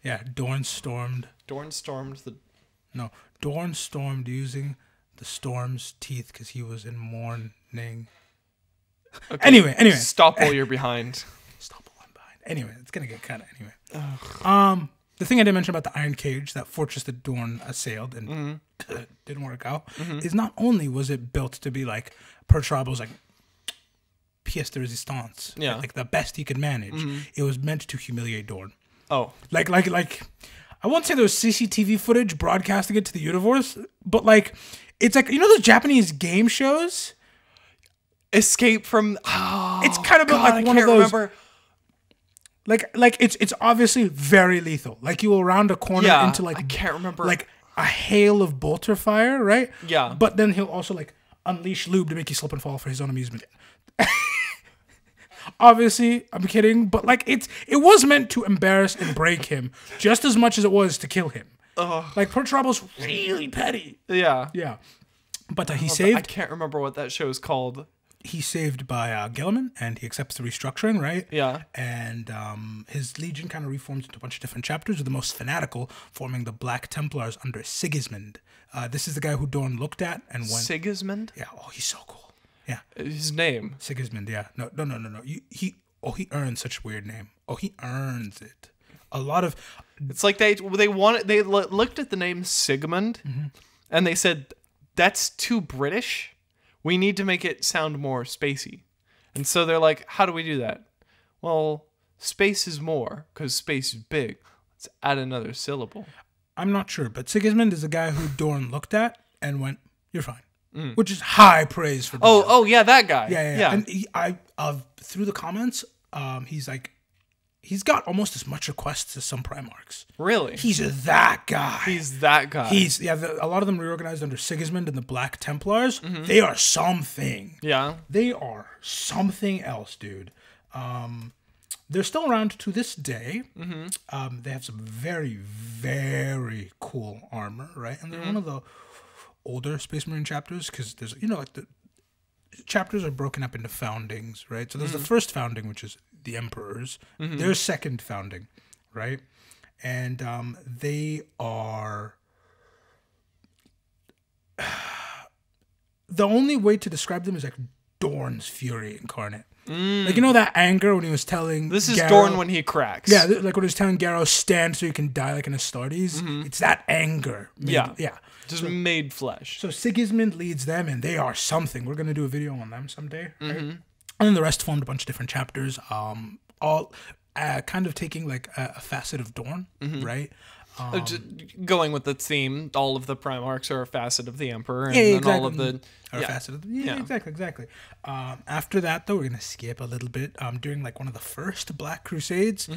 Yeah, Dorn stormed. Dorn stormed the... No, Dorn stormed using the storm's teeth because he was in mourning. Okay. Anyway. Stop while you're behind. Stop while I'm behind. Anyway, it's going to get kind of... Anyway. The thing I didn't mention about the Iron Cage, that fortress that Dorn assailed and didn't work out, is not only was it built to be like Pertrabo's like pièce de résistance, yeah, like the best he could manage. It was meant to humiliate Dorn. Oh, like I won't say there was CCTV footage broadcasting it to the universe, but like it's like, you know those Japanese game shows? Escape from... it's kind of like one of those. Remember. Like it's obviously very lethal. Like you will round a corner into like... I can't remember. Like a hail of bolter fire, right? Yeah. But then he'll also like unleash lube to make you slip and fall for his own amusement. Obviously, I'm kidding, but like it was meant to embarrass and break him just as much as it was to kill him. Like Pertrabo's really petty. Yeah. Yeah. But he saved... I can't remember what that show is called. He's saved by Gilliman, and he accepts the restructuring, right? Yeah. And his legion kind of reforms into a bunch of different chapters, with the most fanatical forming the Black Templars under Sigismund. This is the guy who Dorn looked at and went... Sigismund? Yeah. Oh, he's so cool. Yeah. His name. Sigismund, yeah. No. He earns such a weird name. Oh, he earns it. A lot of... It's like they looked at the name Sigmund, and they said, that's too British. We need to make it sound more spacey. And so they're like, how do we do that? Well, space is more, because space is big. Let's add another syllable. I'm not sure, but Sigismund is a guy who Dorn looked at and went, you're fine. Which is high praise for Dorn. Oh, yeah, that guy. Yeah. And through the comments, he's like, he's got almost as much requests as some Primarchs. Really? He's that guy. He's that guy. A lot of them reorganized under Sigismund and the Black Templars. They are something. Yeah. They are something else, dude. They're still around to this day. They have some very, very cool armor, right? And they're one of the older Space Marine chapters, because there's, like the chapters are broken up into foundings, right? So there's the first founding, which is the Emperors. Their second founding, right? And they are... the only way to describe them is like Dorn's fury incarnate. Like, that anger when he was telling This is Garrow, Dorn when he cracks. Yeah, like when he was telling Garrow, stand so you can die like an Astartes. It's that anger. Yeah. Just made flesh. So Sigismund leads them, and they are something. We're going to do a video on them someday, right? And then the rest formed a bunch of different chapters, all kind of taking like a facet of Dorn, right? Going with the theme, all of the Primarchs are a facet of the Emperor, and then all of the... a facet of the... Exactly. After that, though, we're going to skip a little bit. During like one of the first Black Crusades,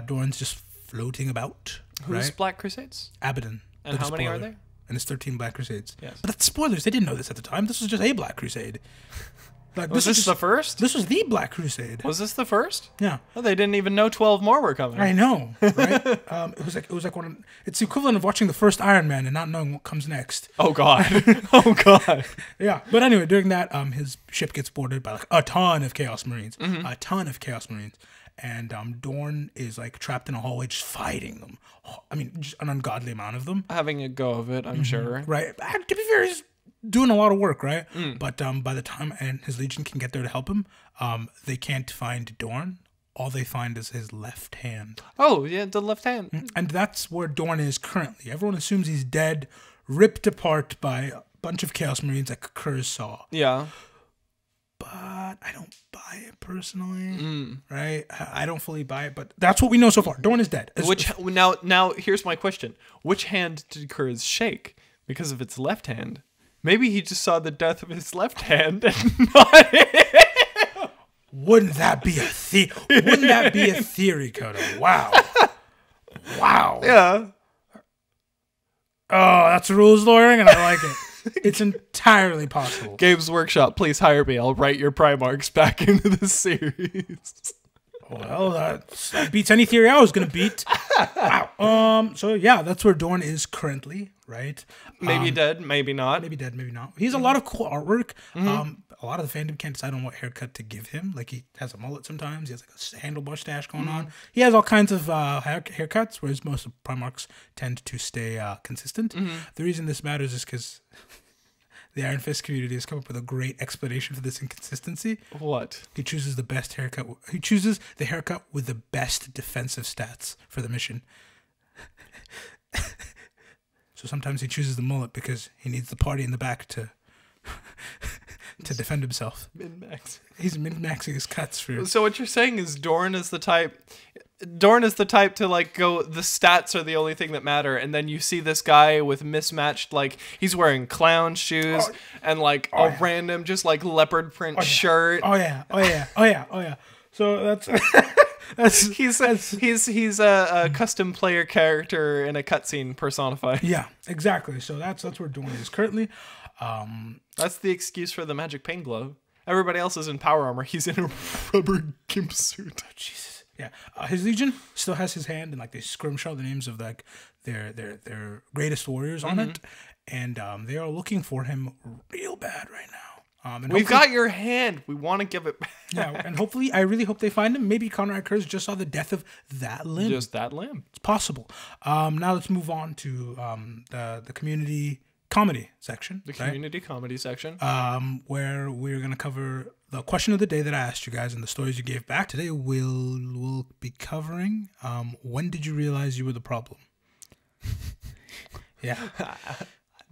Dorn's just floating about. Who's Black Crusades? Abaddon. And how many are there? And it's 13 Black Crusades. Yes. But that's spoilers. They didn't know this at the time. This was just a Black Crusade. Like, was this the first? This was the Black Crusade. Was this the first? Yeah. Well, they didn't even know 12 more were coming. I know, right? It was like it's the equivalent of watching the first Iron Man and not knowing what comes next. Oh God. Oh God. Yeah. But anyway, during that, his ship gets boarded by like a ton of Chaos Marines. A ton of Chaos Marines. And Dorn is like trapped in a hallway just fighting them. I mean, just an ungodly amount of them. Having a go of it, I'm sure. Right. To be fair, he's doing a lot of work, right? But by the time his legion can get there to help him, they can't find Dorn. All they find is his left hand. Oh, yeah, the left hand. And that's where Dorn is currently. Everyone assumes he's dead, ripped apart by a bunch of Chaos Marines like Kerr's saw. Yeah. But I don't buy it personally, right? I don't fully buy it, but that's what we know so far. Dorn is dead. Now here's my question: which hand did Kurz shake? Because of its left hand, maybe he just saw the death of his left hand and not it. Wouldn't that be a Wouldn't that be a theory, Koda? Wow. Yeah. Oh, that's rules lawyering, and I like it. It's entirely possible. Games Workshop, please hire me. I'll write your Primarchs back into the series. Well, that beats any theory I was going to beat. Wow. So yeah, that's where Dorn is currently, right? Maybe dead, maybe not. Maybe dead, maybe not. He has a lot of cool artwork. a lot of the fandom can't decide on what haircut to give him. Like, he has a mullet sometimes. He has like a handlebar stash going on. He has all kinds of haircuts, whereas most of Primarchs tend to stay consistent. The reason this matters is because the Iron Fist community has come up with a great explanation for this inconsistency. What? He chooses the best haircut. He chooses the haircut with the best defensive stats for the mission. So sometimes he chooses the mullet because he needs the party in the back to defend himself. Min-max. He's min-maxing his cuts for. So what you're saying is Dorn is the type to like go, the stats are the only thing that matter, and then you see this guy with mismatched, like he's wearing clown shoes and like a random just like leopard print shirt. Oh yeah. So that's he's a custom player character in a cutscene personified. Yeah, exactly. So that's what we're doing is currently. That's the excuse for the magic pain glove. Everybody else is in power armor. He's in a rubber gimp suit. Oh, Jesus. Yeah. His Legion still has his hand, and like they scrimshaw the names of like their greatest warriors on it, and they are looking for him real bad right now. And we've got your hand. We want to give it back. Yeah, and hopefully, I really hope they find him. Maybe Conrad Kurz just saw the death of that limb. Just that limb. It's possible. Now let's move on to the community comedy section. The community comedy section. Where we're going to cover the question of the day that I asked you guys and the stories you gave back. Today we'll be covering when did you realize you were the problem? Yeah.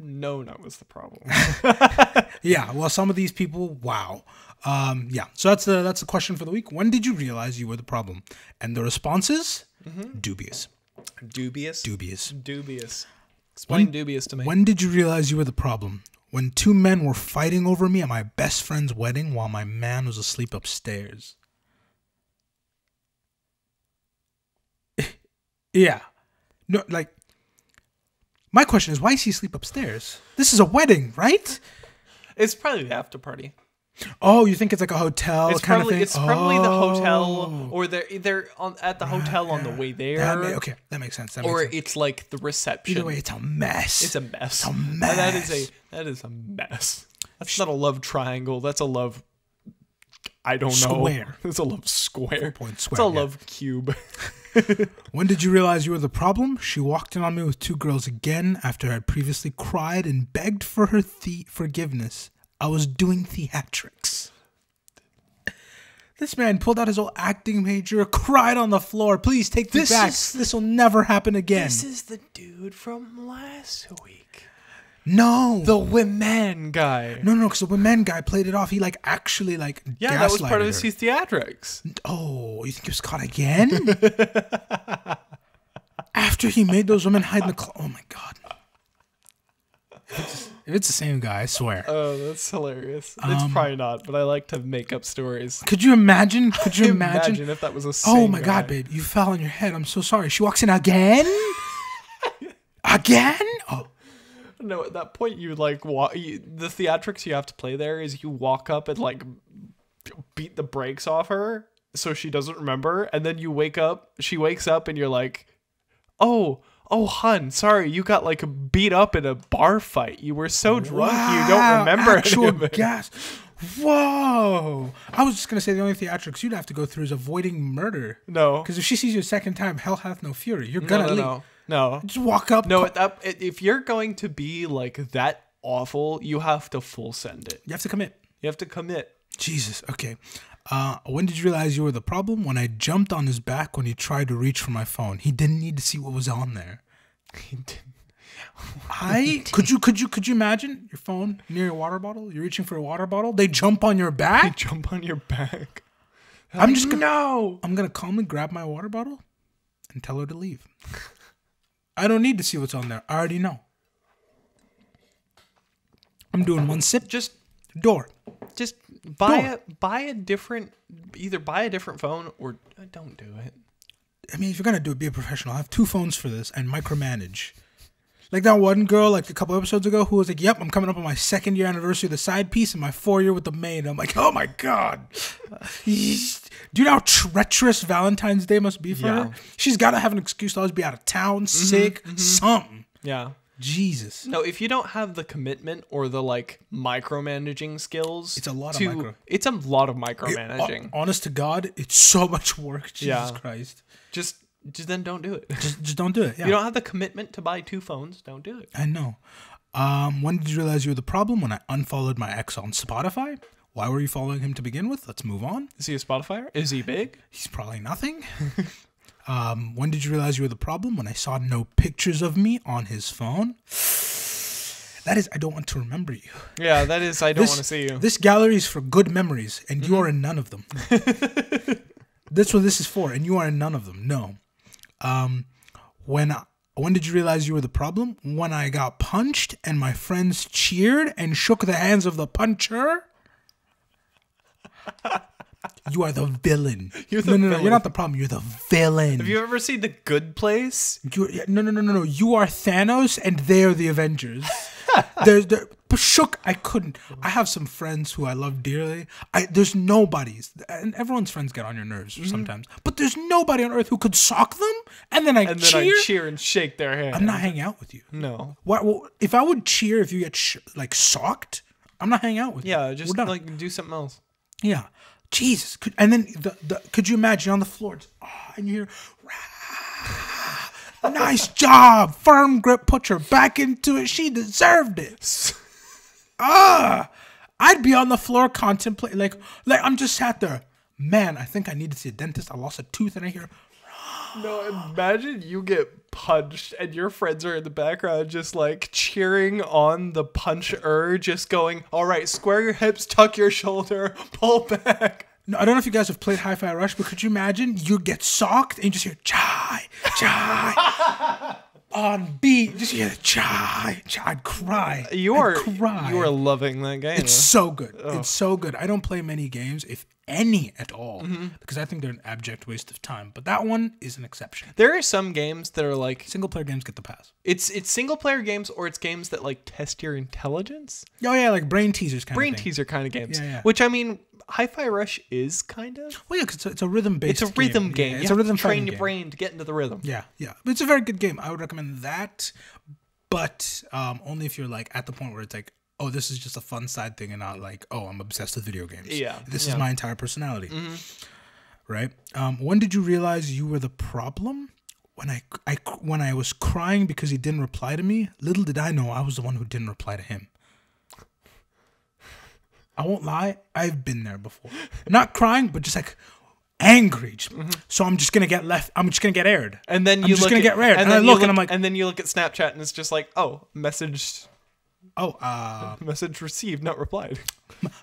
No, that was the problem. Yeah, well, some of these people, wow. Yeah, so that's the question for the week. When did you realize you were the problem? And the response is dubious. Dubious? Dubious. Explain dubious to me. When did you realize you were the problem? When two men were fighting over me at my best friend's wedding while my man was asleep upstairs. Yeah. No, like, my question is, why is he asleep upstairs? This is a wedding, right? It's probably the after party. Oh, you think it's like a hotel kind of thing? It's probably the hotel, or they're at the hotel on the way there. That makes sense. It's like the reception. Either way, it's a mess. It's a mess. It's a mess. That is a mess. That's not a love triangle. That's a love. I don't know. Square. It's a love square. Point It's square. a love cube. When did you realize you were the problem? She walked in on me with two girls again after I had previously cried and begged for her forgiveness. I was doing theatrics. This man pulled out his old acting major, cried on the floor. Please take me back. This will never happen again. This is the dude from last week. No. The women guy. No, because the women guy played it off. He actually yeah, that was part of his theatrics. Oh, you think he was caught again? After he made those women hide in the closet. Oh my God. If it's the same guy, I swear. Oh, that's hilarious. It's probably not, but I like to make up stories. Could you imagine? Imagine if that was a same Oh my guy. God, babe, you fell on your head. I'm so sorry. She walks in again? Again? Oh. No, at that point you the theatrics you have to play there is you walk up and beat the brakes off her so she doesn't remember, and then she wakes up and you're like, oh hun, sorry, you got beat up in a bar fight. You were so drunk you don't remember actual any of it. Gas. Whoa. I was just gonna say the only theatrics you'd have to go through is avoiding murder. No. Because if she sees you a second time, hell hath no fury. You're gonna leave. No. Just walk up. No, if you're going to be that awful, you have to full send it. You have to commit. You have to commit. Jesus. Okay. When did you realize you were the problem? When I jumped on his back when he tried to reach for my phone. He didn't need to see what was on there. He didn't. Could you imagine your phone near your water bottle? You're reaching for a water bottle. They jump on your back. They jump on your back. I'm gonna calmly grab my water bottle and tell her to leave. I don't need to see what's on there. I already know. I'm doing one sip. Just door. Just buy a different phone or don't do it. I mean, if you're gonna do it, be a professional. I have two phones for this and micromanage. Like that one girl, a couple episodes ago, who was like, "Yep, I'm coming up on my 2nd year anniversary of the side piece and my 4th year with the maid." I'm like, "Oh my God, do you know how treacherous Valentine's Day must be for her? She's got to have an excuse to always be out of town, sick, something." Yeah. Jesus. No, if you don't have the commitment or the like micromanaging skills, It's a lot of It's a lot of micromanaging. Honest to God, it's so much work. Jesus Christ. Just then don't do it. Just don't do it. Yeah. If you don't have the commitment to buy 2 phones, don't do it. I know. When did you realize you were the problem? When I unfollowed my ex on Spotify. Why were you following him to begin with? Let's move on. Is he a Spotifyer? Is he big? He's probably nothing. When did you realize you were the problem? When I saw no pictures of me on his phone. That is, I don't want to remember you. Yeah, that is, I don't want to see you. This gallery is for good memories, and you are in none of them. That's what this is for, and you are in none of them. No. When did you realize you were the problem? When I got punched, and my friends cheered and shook the hands of the puncher. You are the villain. You're the villain. You're not the problem. You're the villain. Have you ever seen The Good Place? No. You are Thanos, and they are the Avengers. But shook, I couldn't. I have some friends who I love dearly. There's nobody's, and everyone's friends get on your nerves sometimes. But there's nobody on earth who could sock them, and then I cheer and shake their hand. I'm not hanging out with you. No. Well, if I would cheer if you get socked, I'm not hanging out with you. Yeah, just like do something else. Yeah. Jesus. And then could you imagine on the floor, and you hear, nice job, firm grip, put her back into it. She deserved it. I'd be on the floor contemplating, like I'm just sat there. Man, I think I need to see a dentist. I lost a tooth, and I hear. No, imagine you get punched and your friends are in the background just like cheering on the puncher, just going, all right, square your hips, tuck your shoulder, pull back. No, I don't know if you guys have played Hi-Fi Rush, but could you imagine you get socked and you just hear chai, chai. On beat, just hear chai, chai. I'd cry. You are loving that game. It's so good. Oh. It's so good. I don't play many games, if any at all, because I think they're an abject waste of time. But that one is an exception. There are some games that are like single player games get the pass. It's single player games, or it's games that like test your intelligence. Oh yeah, like brain teasers kind of thing. Brain teaser kind of games. Yeah. Which I mean, Hi-Fi Rush is kind of. Well, yeah, because it's a rhythm based. It's a rhythm game. Yeah, it's a rhythm train your game. brain to get into the rhythm. Yeah. But it's a very good game. I would recommend that, but only if you're like at the point where it's like, oh, this is just a fun side thing, and not like, oh, I'm obsessed with video games. Yeah. This is my entire personality. Right? When did you realize you were the problem? When I was crying because he didn't reply to me. Little did I know I was the one who didn't reply to him. I won't lie. I've been there before. Not crying, but just like angry. So I'm just gonna get left. I'm just gonna get aired. And then I'm just gonna get aired. And I look, and I'm like, and then you look at Snapchat, and it's just like, oh, message. Oh, message received, not replied.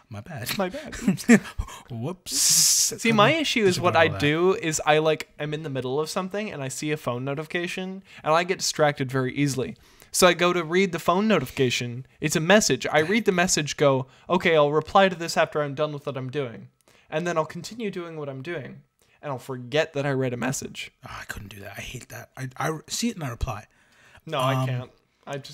My bad. My bad. Whoops. See, my issue is what I do is I'm in the middle of something and I see a phone notification and I get distracted very easily. So I go to read the phone notification. It's a message. I read the message, go, okay, I'll reply to this after I'm done with what I'm doing. And then I'll continue doing what I'm doing. And I'll forget that I read a message. Oh, I couldn't do that. I hate that. I see it and I reply. No, I can't.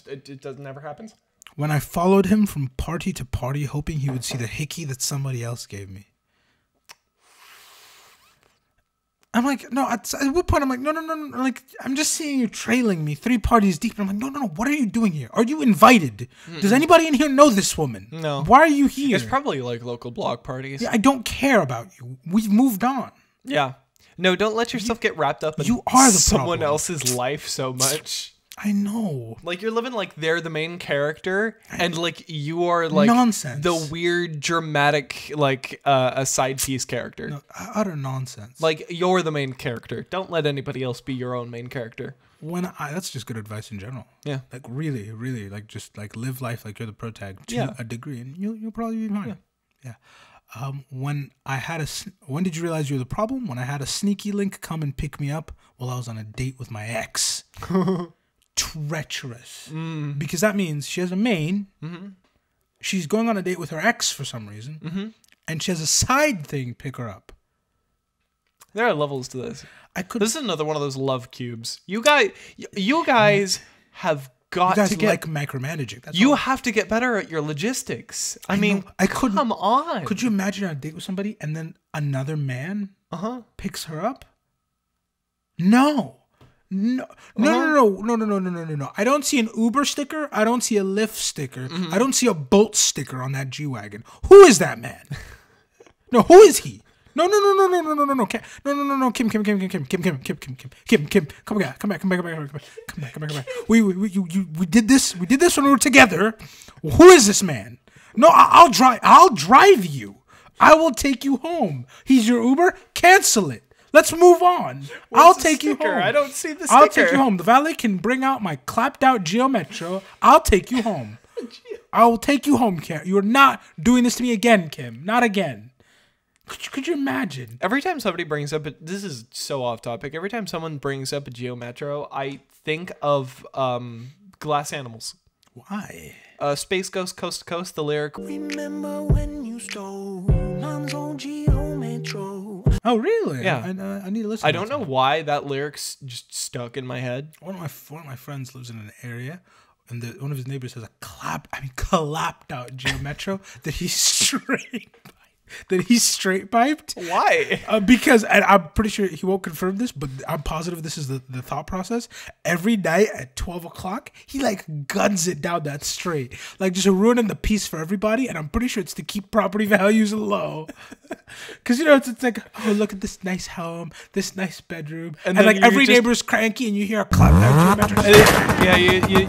It doesn't never happens. When I followed him from party to party, hoping he would see the hickey that somebody else gave me. I'm like, no, at what point I'm like, no. Like, I'm just seeing you trailing me 3 parties deep. And I'm like, no. What are you doing here? Are you invited? Does anybody in here know this woman? No. Why are you here? It's probably like local block parties. Yeah, I don't care about you. We've moved on. Yeah. No, don't let yourself get wrapped up in someone else's life so much. I know. Like, you're living like they're the main character, and like you are like nonsense. The weird, dramatic, like a side piece character. No, utter nonsense. Like, you're the main character. Don't let anybody else be your own main character. That's just good advice in general. Yeah. Like, really, like, just like live life like you're the protag to a degree, and you'll probably be fine. Yeah. When did you realize you were the problem? When I had a sneaky link come and pick me up while I was on a date with my ex. Treacherous. Because that means she has a main. She's going on a date with her ex for some reason. And she has a side thing pick her up. There are levels to this. This is another one of those love cubes. You guys have got to get like micromanaging. That's you all. have to get better at your logistics. I mean, couldn't. Come on. Could you imagine on a date with somebody and then another man picks her up? No. No. I don't see an Uber sticker. I don't see a Lyft sticker. I don't see a Bolt sticker on that G-Wagon. Who is that man? No, who is he? No. Kim. Come back. We did this when we were together. Who is this man? No, I'll drive you. I will take you home. He's your Uber. Cancel it. Let's move on. I'll take you home. I don't see the sticker. I'll take you home. The valet can bring out my clapped out Geo Metro. I'll take you home. I will take you home, Kim. You are not doing this to me again, Kim. Not again. Could you imagine? Every time somebody brings up, this is so off topic. Every time someone brings up a Geo Metro, I think of Glass Animals. Why? Space Ghost Coast to Coast, the lyric. Remember when you stole Mom's old Geo Metro? Oh, really? Yeah. I need to listen. I don't know why that lyric's just stuck in my head. One of my friends lives in an area, and one of his neighbors has a clapped out Geo Metro that he's straight piped. Why? Because, and I'm pretty sure he won't confirm this, but I'm positive this is the thought process. Every night at 12 o'clock, he like guns it down that straight, like just ruining the peace for everybody. And I'm pretty sure it's to keep property values low. Because, you know, it's like, oh, look at this nice home, this nice bedroom. And like every neighbor's cranky and you hear a clap out geometric. Yeah, you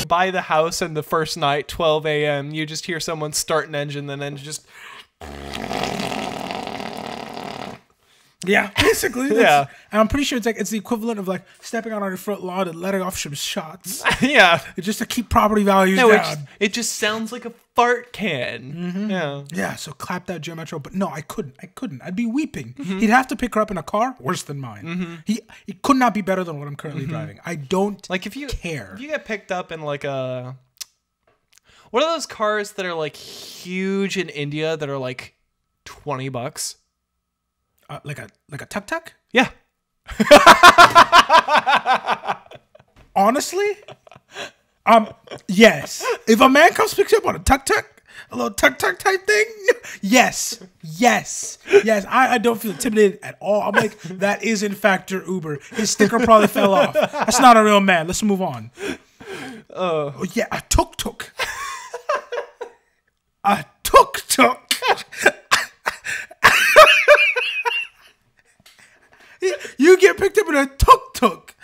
buy the house and the first night, 12 a.m., you just hear someone start an engine, and then just... Yeah, basically. Yeah. And I'm pretty sure it's the equivalent of like stepping out on your front lawn and letting off some shots. Yeah. It's just to keep property values down. It just sounds like a fart can. Mm-hmm. Yeah. Yeah, so clap that Geo Metro. But no, I couldn't. I'd be weeping. He'd have to pick her up in a car worse than mine. He could not be better than what I'm currently driving. I don't like if you care. If you get picked up in like a... What are those cars that are like huge in India that are like $20? Like a tuk-tuk? Yeah. Honestly? Yes. If a man comes picks you up on a tuk-tuk, a little tuk-tuk type thing, yes. I don't feel intimidated at all. I'm like, that is in fact your Uber. His sticker probably fell off. That's not a real man. Let's move on. Oh yeah, a tuk-tuk. A tuk-tuk. You get picked up in a tuk-tuk.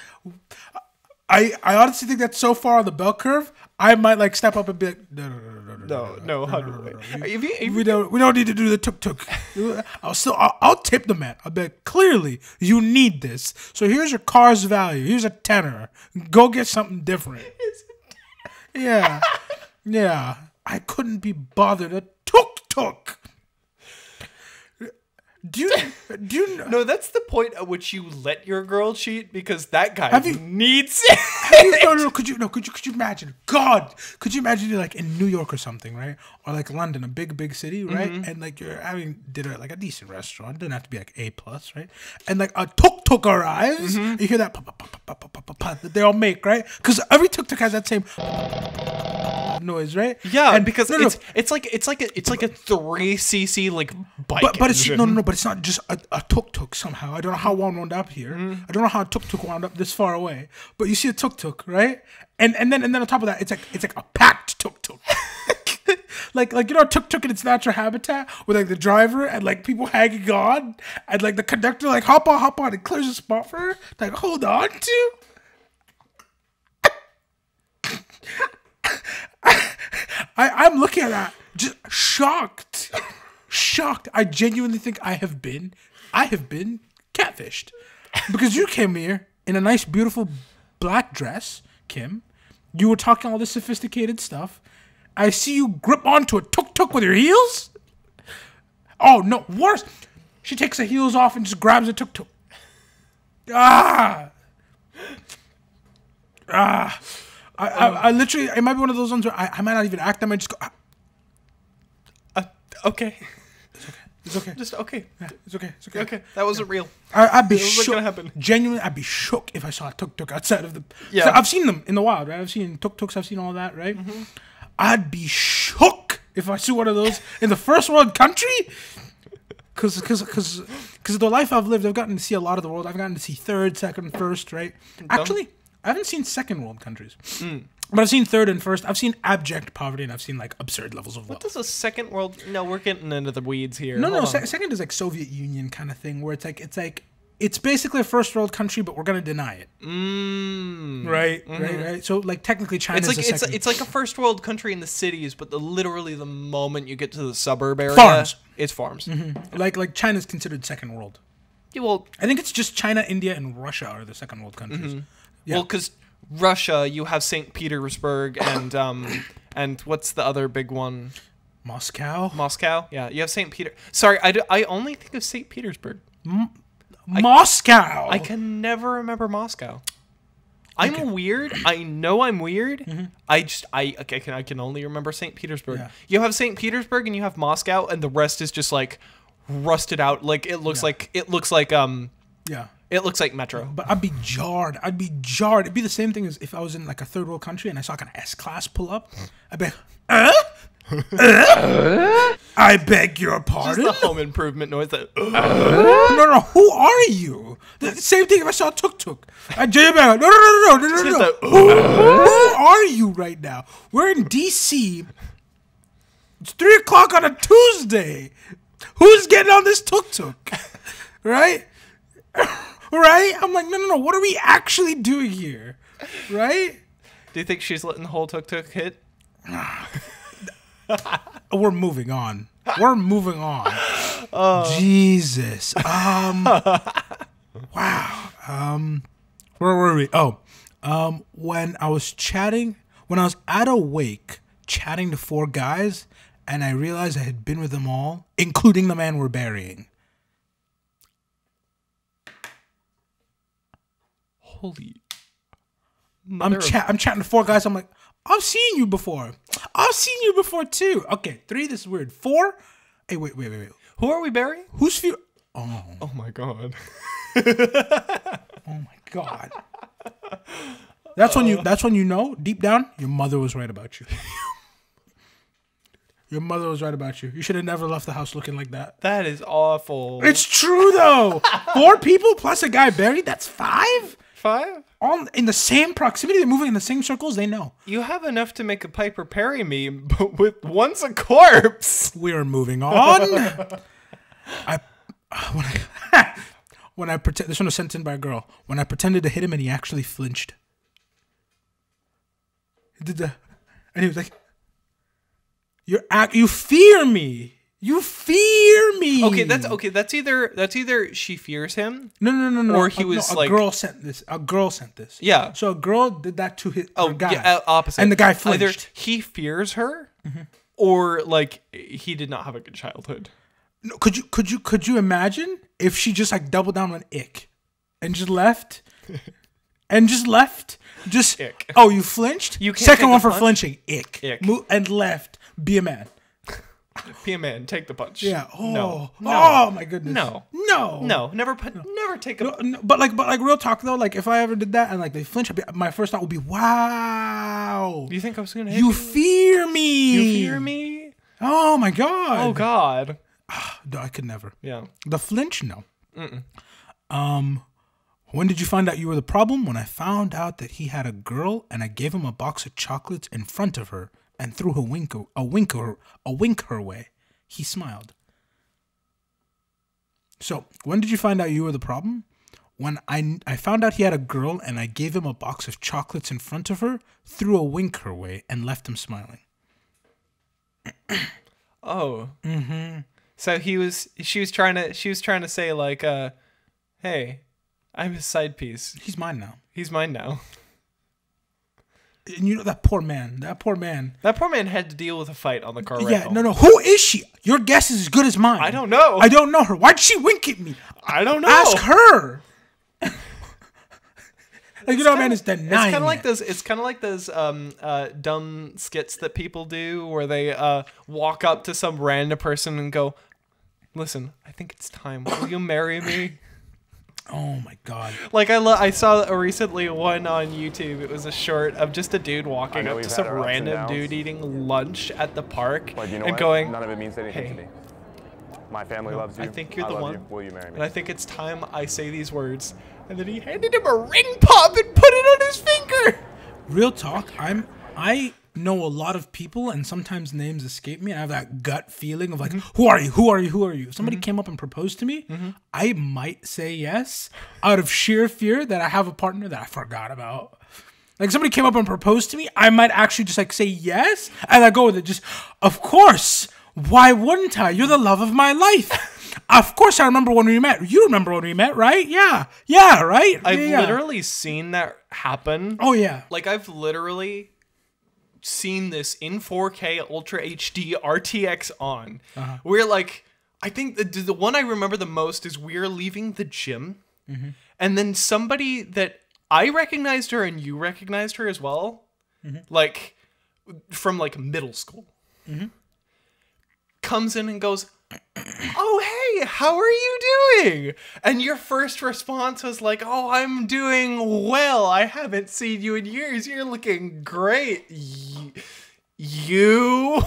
I honestly think that's so far on the bell curve. I might like step up and be like, no, we don't need to do the tuk-tuk. I'll tip the man. I'll be like, clearly you need this. So here's your car's value. Here's a tenner. Go get something different. Yeah. I couldn't be bothered. A tuk-tuk. Do you know? No, that's the point at which you let your girl cheat because that guy needs it. No. Could you imagine? God, could you imagine you're like in New York or something, right? Or like London, a big city, right? And like you're having dinner at like a decent restaurant. It doesn't have to be like A+, right? And like a tuk-tuk arrives. You hear that that they all make, right? Because every tuk-tuk has that same noise, right? Yeah, and because it's like a 3cc like bike. But it's but it's not just a tuk-tuk somehow. I don't know how one wound up here. I don't know how a tuk-tuk wound up this far away. But you see a tuk-tuk, right? And then on top of that, it's like a packed tuk-tuk. like you know, a tuk-tuk in its natural habitat with like the driver and like people hanging on and like the conductor like hop on and clears a spot for her. Like hold on to. I'm looking at that, just shocked. I genuinely think I have been catfished. Because you came here in a nice, beautiful black dress, Kim. You were talking all this sophisticated stuff. I see you grip onto a tuk-tuk with your heels. Oh, no, worse. She takes the heels off and just grabs a tuk-tuk. I literally, it might be one of those ones where I might not even act. I might just go, okay. It's okay. Just okay. Yeah, it's okay. Okay, that wasn't real. I'd be shook. gonna happen. Genuinely, I'd be shook if I saw a tuk-tuk outside of the... Yeah. I've seen them in the wild, right? I've seen tuk-tuks. I've seen all that, right? I'd be shook if I see one of those in the first world country. Because the life I've lived, I've gotten to see a lot of the world. I've gotten to see third, second, first, right? Actually, I haven't seen second world countries. But I've seen third and first. I've seen abject poverty, and I've seen like absurd levels of wealth. What does a second world? No, we're getting into the weeds here. No. Second is like Soviet Union kind of thing, where it's basically a first world country, but we're gonna deny it. Right. So like technically, China. It's like a first world country in the cities, but literally the moment you get to the suburb area, farms. It's farms. Like China's considered second world. Yeah, well, I think it's just China, India, and Russia are the second world countries. Yeah. Well, because Russia, you have St. Petersburg and what's the other big one? Moscow. Yeah, you have St. Peter. Sorry, I only think of St. Petersburg. Moscow. I can never remember Moscow. I'm weird. I know I'm weird. I can only remember St. Petersburg. Yeah. You have St. Petersburg and you have Moscow, and the rest is just like rusted out. Like it looks like It looks like Metro. But I'd be jarred. It'd be the same thing as if I was in like a third world country and I saw like an S-Class pull up. I'd be like, I beg your pardon? Just the Home Improvement noise. That No, who are you? The same thing if I saw tuk-tuk. No. Who are you right now? We're in D.C. It's 3 o'clock on a Tuesday. Who's getting on this tuk-tuk? Right? Right? I'm like, no. What are we actually doing here? Right? Do you think she's letting the whole tuk-tuk hit? We're moving on. Oh. Jesus. Wow. Where were we? When I was at a wake chatting to 4 guys, and I realized I had been with them all, including the man we're burying. Holy. I'm chatting to 4 guys. I'm like, I've seen you before. I've seen you before too. Okay, 3. This is weird. 4. Hey, wait. Who are we burying? Who's few? Oh my god. Oh my god. That's when you know deep down your mother was right about you. Your mother was right about you. You should have never left the house looking like that. That is awful. It's true though. 4 people plus a guy buried. That's 5. 5? All in the same proximity. They're moving in the same circles. They know. You have enough to make a Piper Perry meme, but with once a corpse. We are moving on. When I pretend, this one was sent in by a girl. When I pretended to hit him and he actually flinched. He did that, and he was like, "You fear me. You fear me." Okay. That's either she fears him. No. Or he was like, a girl sent this. A girl sent this. Yeah. So a girl did that to her guy. Yeah, opposite. And the guy flinched. Either he fears her, or like he did not have a good childhood. No, could you imagine if she just like doubled down on ick, and just left, just Ick. Oh, you flinched. You can't Second take one the for punch? flinching. Ick. And left. Be a man. Be a man. Take the punch. Yeah. Oh. No. Oh my goodness. No. Never take a. No, but like real talk though, like if I ever did that and like they flinch, my first thought would be, wow. Do you think I was gonna hit You fear me. You fear me? Oh my god. Oh god. No, I could never. Yeah. The flinch, no. When did you find out you were the problem? When I found out that he had a girl and I gave him a box of chocolates in front of her and threw a wink her way. He smiled. So, when did you find out you were the problem? When I found out he had a girl and I gave him a box of chocolates in front of her, threw a wink her way, and left him smiling. Oh. Mm-hmm. So she was trying to say like, hey, I'm his side piece. He's mine now. He's mine now. And you know that poor man. That poor man had to deal with a fight on the car ride home. No. Who is she? Your guess is as good as mine. I don't know. I don't know her. Why'd she wink at me? I don't know. Ask her. Like, you know, man, it's denying. It's kind of like those dumb skits that people do where they walk up to some random person and go, "Listen, I think it's time. Will you marry me?" Oh my god. Like I saw recently one on YouTube. It was a short of just a dude walking know up we've to had some our ups and random downs. dude eating lunch at the park But you know and what? going, None of it means anything "Hey, to me. My family loves you. I think you're I the love one. You. Will you marry me? And I think it's time I say these words." And then he handed him a ring pop and put it on his finger. Real talk, I know a lot of people, and sometimes names escape me. I have that gut feeling of like, who are you? Who are you? Who are you? If somebody came up and proposed to me, I might say yes out of sheer fear that I have a partner that I forgot about. Like somebody came up and proposed to me, I might actually just like say yes, and I go with it. Just, of course. Why wouldn't I? You're the love of my life. Of course, I remember when we met. You remember when we met, right? Yeah, right. I've Yeah. literally seen that happen. Oh yeah. Like I've literally seen this in 4K Ultra HD RTX on. Where like I think the one I remember the most is we're leaving the gym, and then somebody that I recognized her and you recognized her as well, like from like middle school, comes in and goes, "Oh hey, how are you doing?" And your first response was like, "Oh, I'm doing well. I haven't seen you in years. You're looking great." You?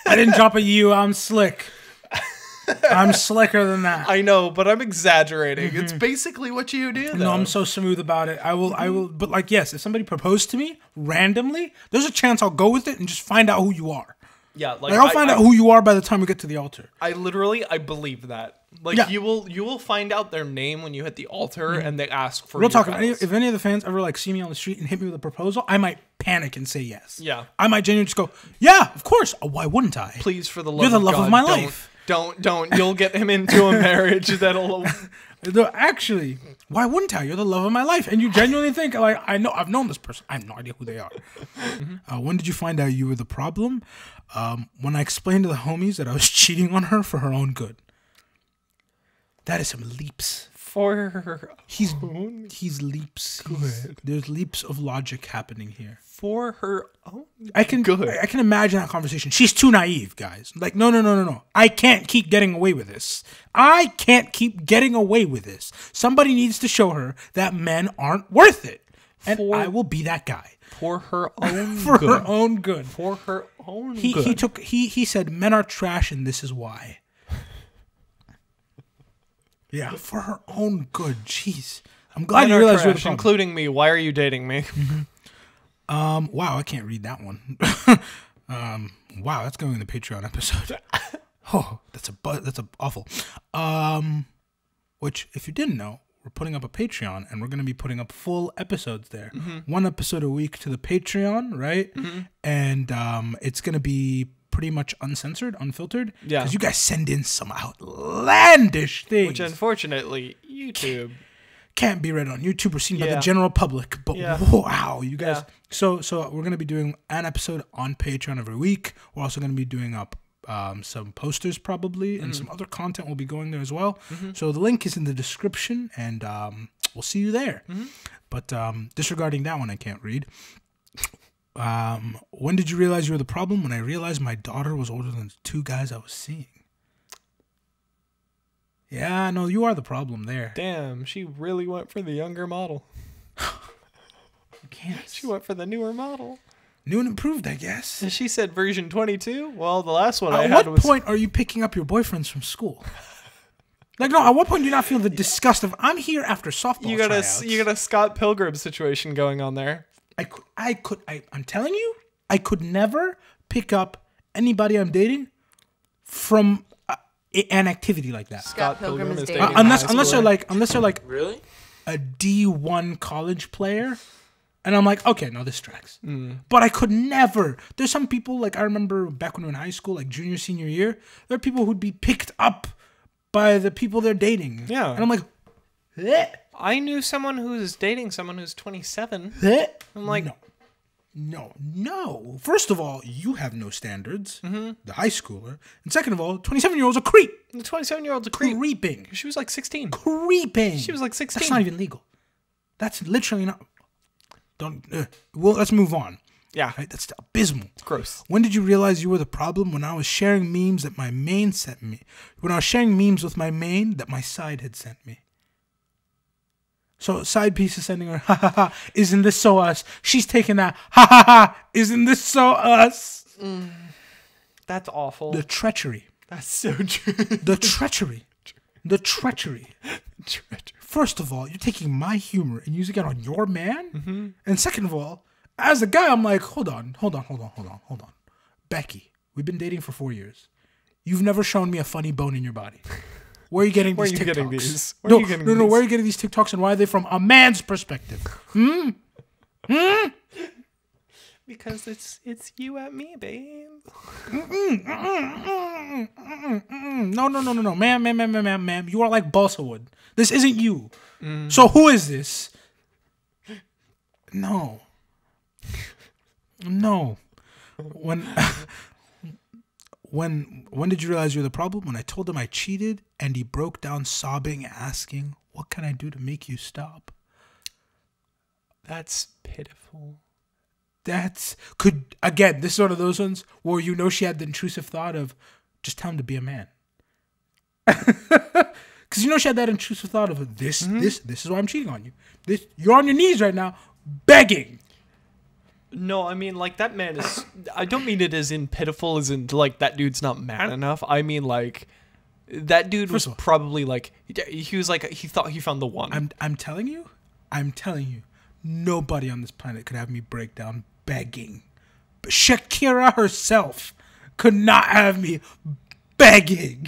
I didn't drop a U. I'm slick. I'm slicker than that. I know, but I'm exaggerating. It's basically what you do, though. No, I'm so smooth about it. I will. But like, yes, if somebody proposed to me randomly, there's a chance I'll go with it and just find out who you are. Yeah, Like I'll find out who you are by the time we get to the altar. I believe that. Like Yeah. you will find out their name when you hit the altar and they ask for Real your talk. vows. If any of the fans ever like see me on the street and hit me with a proposal, I might panic and say yes. Yeah. I might genuinely just go, yeah, of course. Why wouldn't I? Please, for the love You're the of love God, of my don't- life. Don't. You'll get him into a marriage that'll. No, actually, why wouldn't I? You're the love of my life, and you genuinely think like I've known this person. I have no idea who they are. When did you find out you were the problem? When I explained to the homies that I was cheating on her for her own good. That is some leaps. For He's leaps. There's leaps of logic happening here. for her own. I can imagine that conversation. She's too naive, guys. Like, no. I can't keep getting away with this. I can't keep getting away with this. Somebody needs to show her that men aren't worth it. And I will be that guy. For her own For good. her own good. For her own He good. he said men are trash and this is why. Yeah, for her own good. Jeez. I'm glad Men you are realized you're the trash, problem. including me. Why are you dating me? Wow, I can't read that one. Wow, that's going in the Patreon episode. Oh, that's awful. Which, if you didn't know, we're putting up a Patreon, and we're going to be putting up full episodes there. One episode a week to the Patreon, right? And it's going to be pretty much uncensored, unfiltered. Yeah. Because you guys send in some outlandish things. Which, unfortunately, YouTube. Can't be read on YouTube or seen by the Yeah. general public. But Yeah. wow, you guys. Yeah. So we're gonna be doing an episode on Patreon every week. We're also gonna be doing up some posters probably, and some other content will be going there as well. So the link is in the description, and we'll see you there. But disregarding that one, I can't read. When did you realize you were the problem? When I realized my daughter was older than the two guys I was seeing. Yeah, no, you are the problem there. Damn, she really went for the younger model. You can't. She went for the newer model. New and improved, I guess. And she said version 22. Well, the last one I At had what was. point are you picking up your boyfriends from school? Like, no, at what point do you not feel the disgust of, I'm here after softball You got tryouts. a Scott Pilgrim situation going on there. I'm telling you, I could never pick up anybody I'm dating from an activity like that. Scott Pilgrim is dating Unless they're like Really? a D1 college player, and I'm like, okay, no, this tracks. But I could never. There's some people, like I remember back when we were in high school, like junior, senior year, there are people who'd be picked up by the people they're dating. Yeah. And I'm like, eh, I knew someone who was dating someone who's 27. eh. I'm like, No. First of all, you have no standards, the high schooler. And second of all, 27-year-old's a creep. the 27-year-old's a creep. Creeping. She was like 16. Creeping. She was like 16. That's not even legal. That's literally not. Well, let's move on. Yeah. Right? That's abysmal. Gross. When did you realize you were the problem? When I was sharing memes that my main sent me. When I was sharing memes with my main that my side had sent me. So side piece is sending her, ha ha ha, isn't this so us? She's taking that, ha ha ha, isn't this so us? That's awful. The treachery. That's so true. The treachery. The treachery. First of all, you're taking my humor and using it on your man. And second of all, as a guy, I'm like, hold on. Becky, we've been dating for 4 years. You've never shown me a funny bone in your body. Where are you getting these TikToks? No, where are you getting these TikToks and why are they from a man's perspective? Because it's you at me, babe. No. Ma'am. You are like balsa wood. This isn't you. So who is this? No. When did you realize you're the problem? When I told him I cheated and he broke down sobbing, asking, what can I do to make you stop? That's pitiful. This is one of those ones where you know she had the intrusive thought of just tell him to be a man. Because you know she had that intrusive thought of this is why I'm cheating on you. You're on your knees right now, begging. No, I mean, like, that man is... I don't mean it as in pitiful, as in, like, that dude's not man enough. I mean, like, that dude was probably, like... He was, like, he thought he found the one. I'm telling you, nobody on this planet could have me break down begging. But Shakira herself could not have me begging.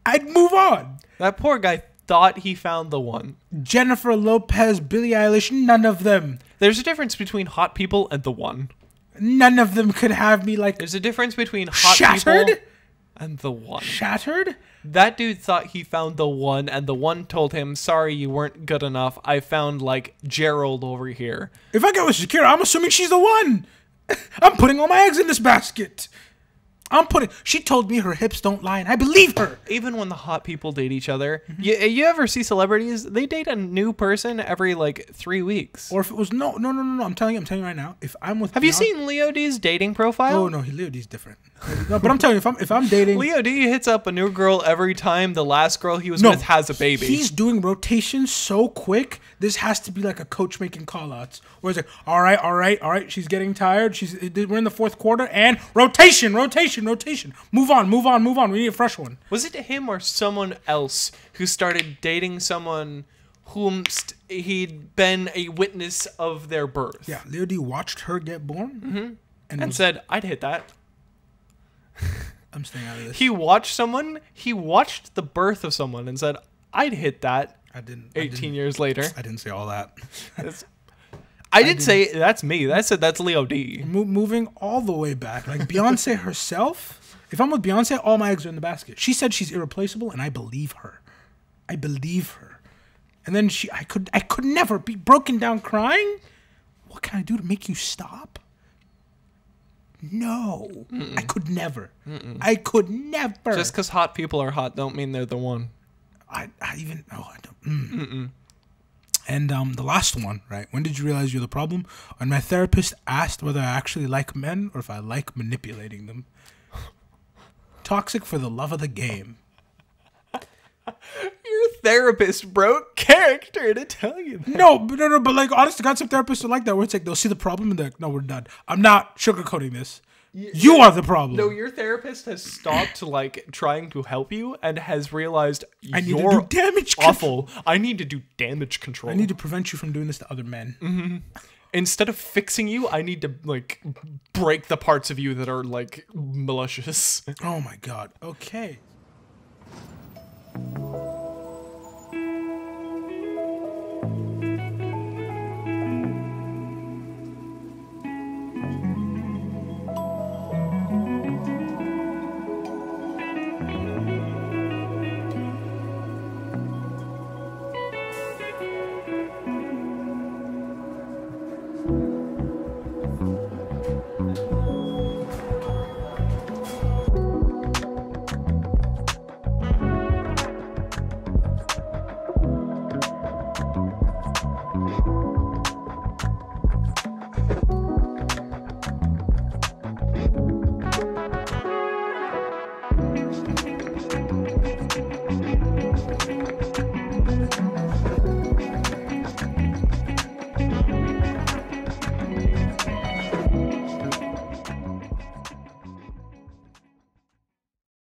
I'd move on. That poor guy thought he found the one. Jennifer Lopez, Billie Eilish, none of them. There's a difference between hot people and the one. None of them could have me like... There's a difference between hot people and the one. Shattered? That dude thought he found the one, and the one told him, sorry, you weren't good enough. I found, like, Gerald over here. If I get with Shakira, I'm assuming she's the one. I'm putting all my eggs in this basket. She told me her hips don't lie, and I believe her. Even when the hot people date each other, you ever see celebrities? They date a new person every, like, 3 weeks. Or if it was no. I'm telling you right now. If I'm with, have you seen Leo D's dating profile? Oh no, Leo D's different. No, but I'm telling you, if I'm dating, Leo D hits up a new girl every time the last girl he was with has a baby. He's doing rotations so quick. This has to be like a coach making call outs. Where it's like, all right. She's getting tired. We're in the fourth quarter and rotation. Move on. We need a fresh one. Was it him or someone else who started dating someone whom he'd been a witness of their birth? Yeah, Leo D watched her get born and said, I'd hit that. I'm staying out of this. He watched the birth of someone and said, I'd hit that. I didn't. 18 years later. I didn't say all that. I didn't say that's me. I said that's Leo D. Moving all the way back. Like Beyonce herself. If I'm with Beyonce, all my eggs are in the basket. She said she's irreplaceable, and I believe her. And then I could never be broken down crying. What can I do to make you stop? No. I could never. I could never. Just because hot people are hot don't mean they're the one. I don't. And the last one, right? When did you realize you're the problem? When my therapist asked whether I actually like men or if I like manipulating them. Toxic for the love of the game. Your therapist broke character to tell you that. No, but like, honest to God, some therapists are like that, where it's like, they'll see the problem and they're like, no, we're done. I'm not sugarcoating this. You are the problem. No, your therapist has stopped like trying to help you and has realized I need to do damage awful. I need to do damage control. I need to prevent you from doing this to other men. Instead of fixing you, I need to like break the parts of you that are like malicious. Oh my God. Okay.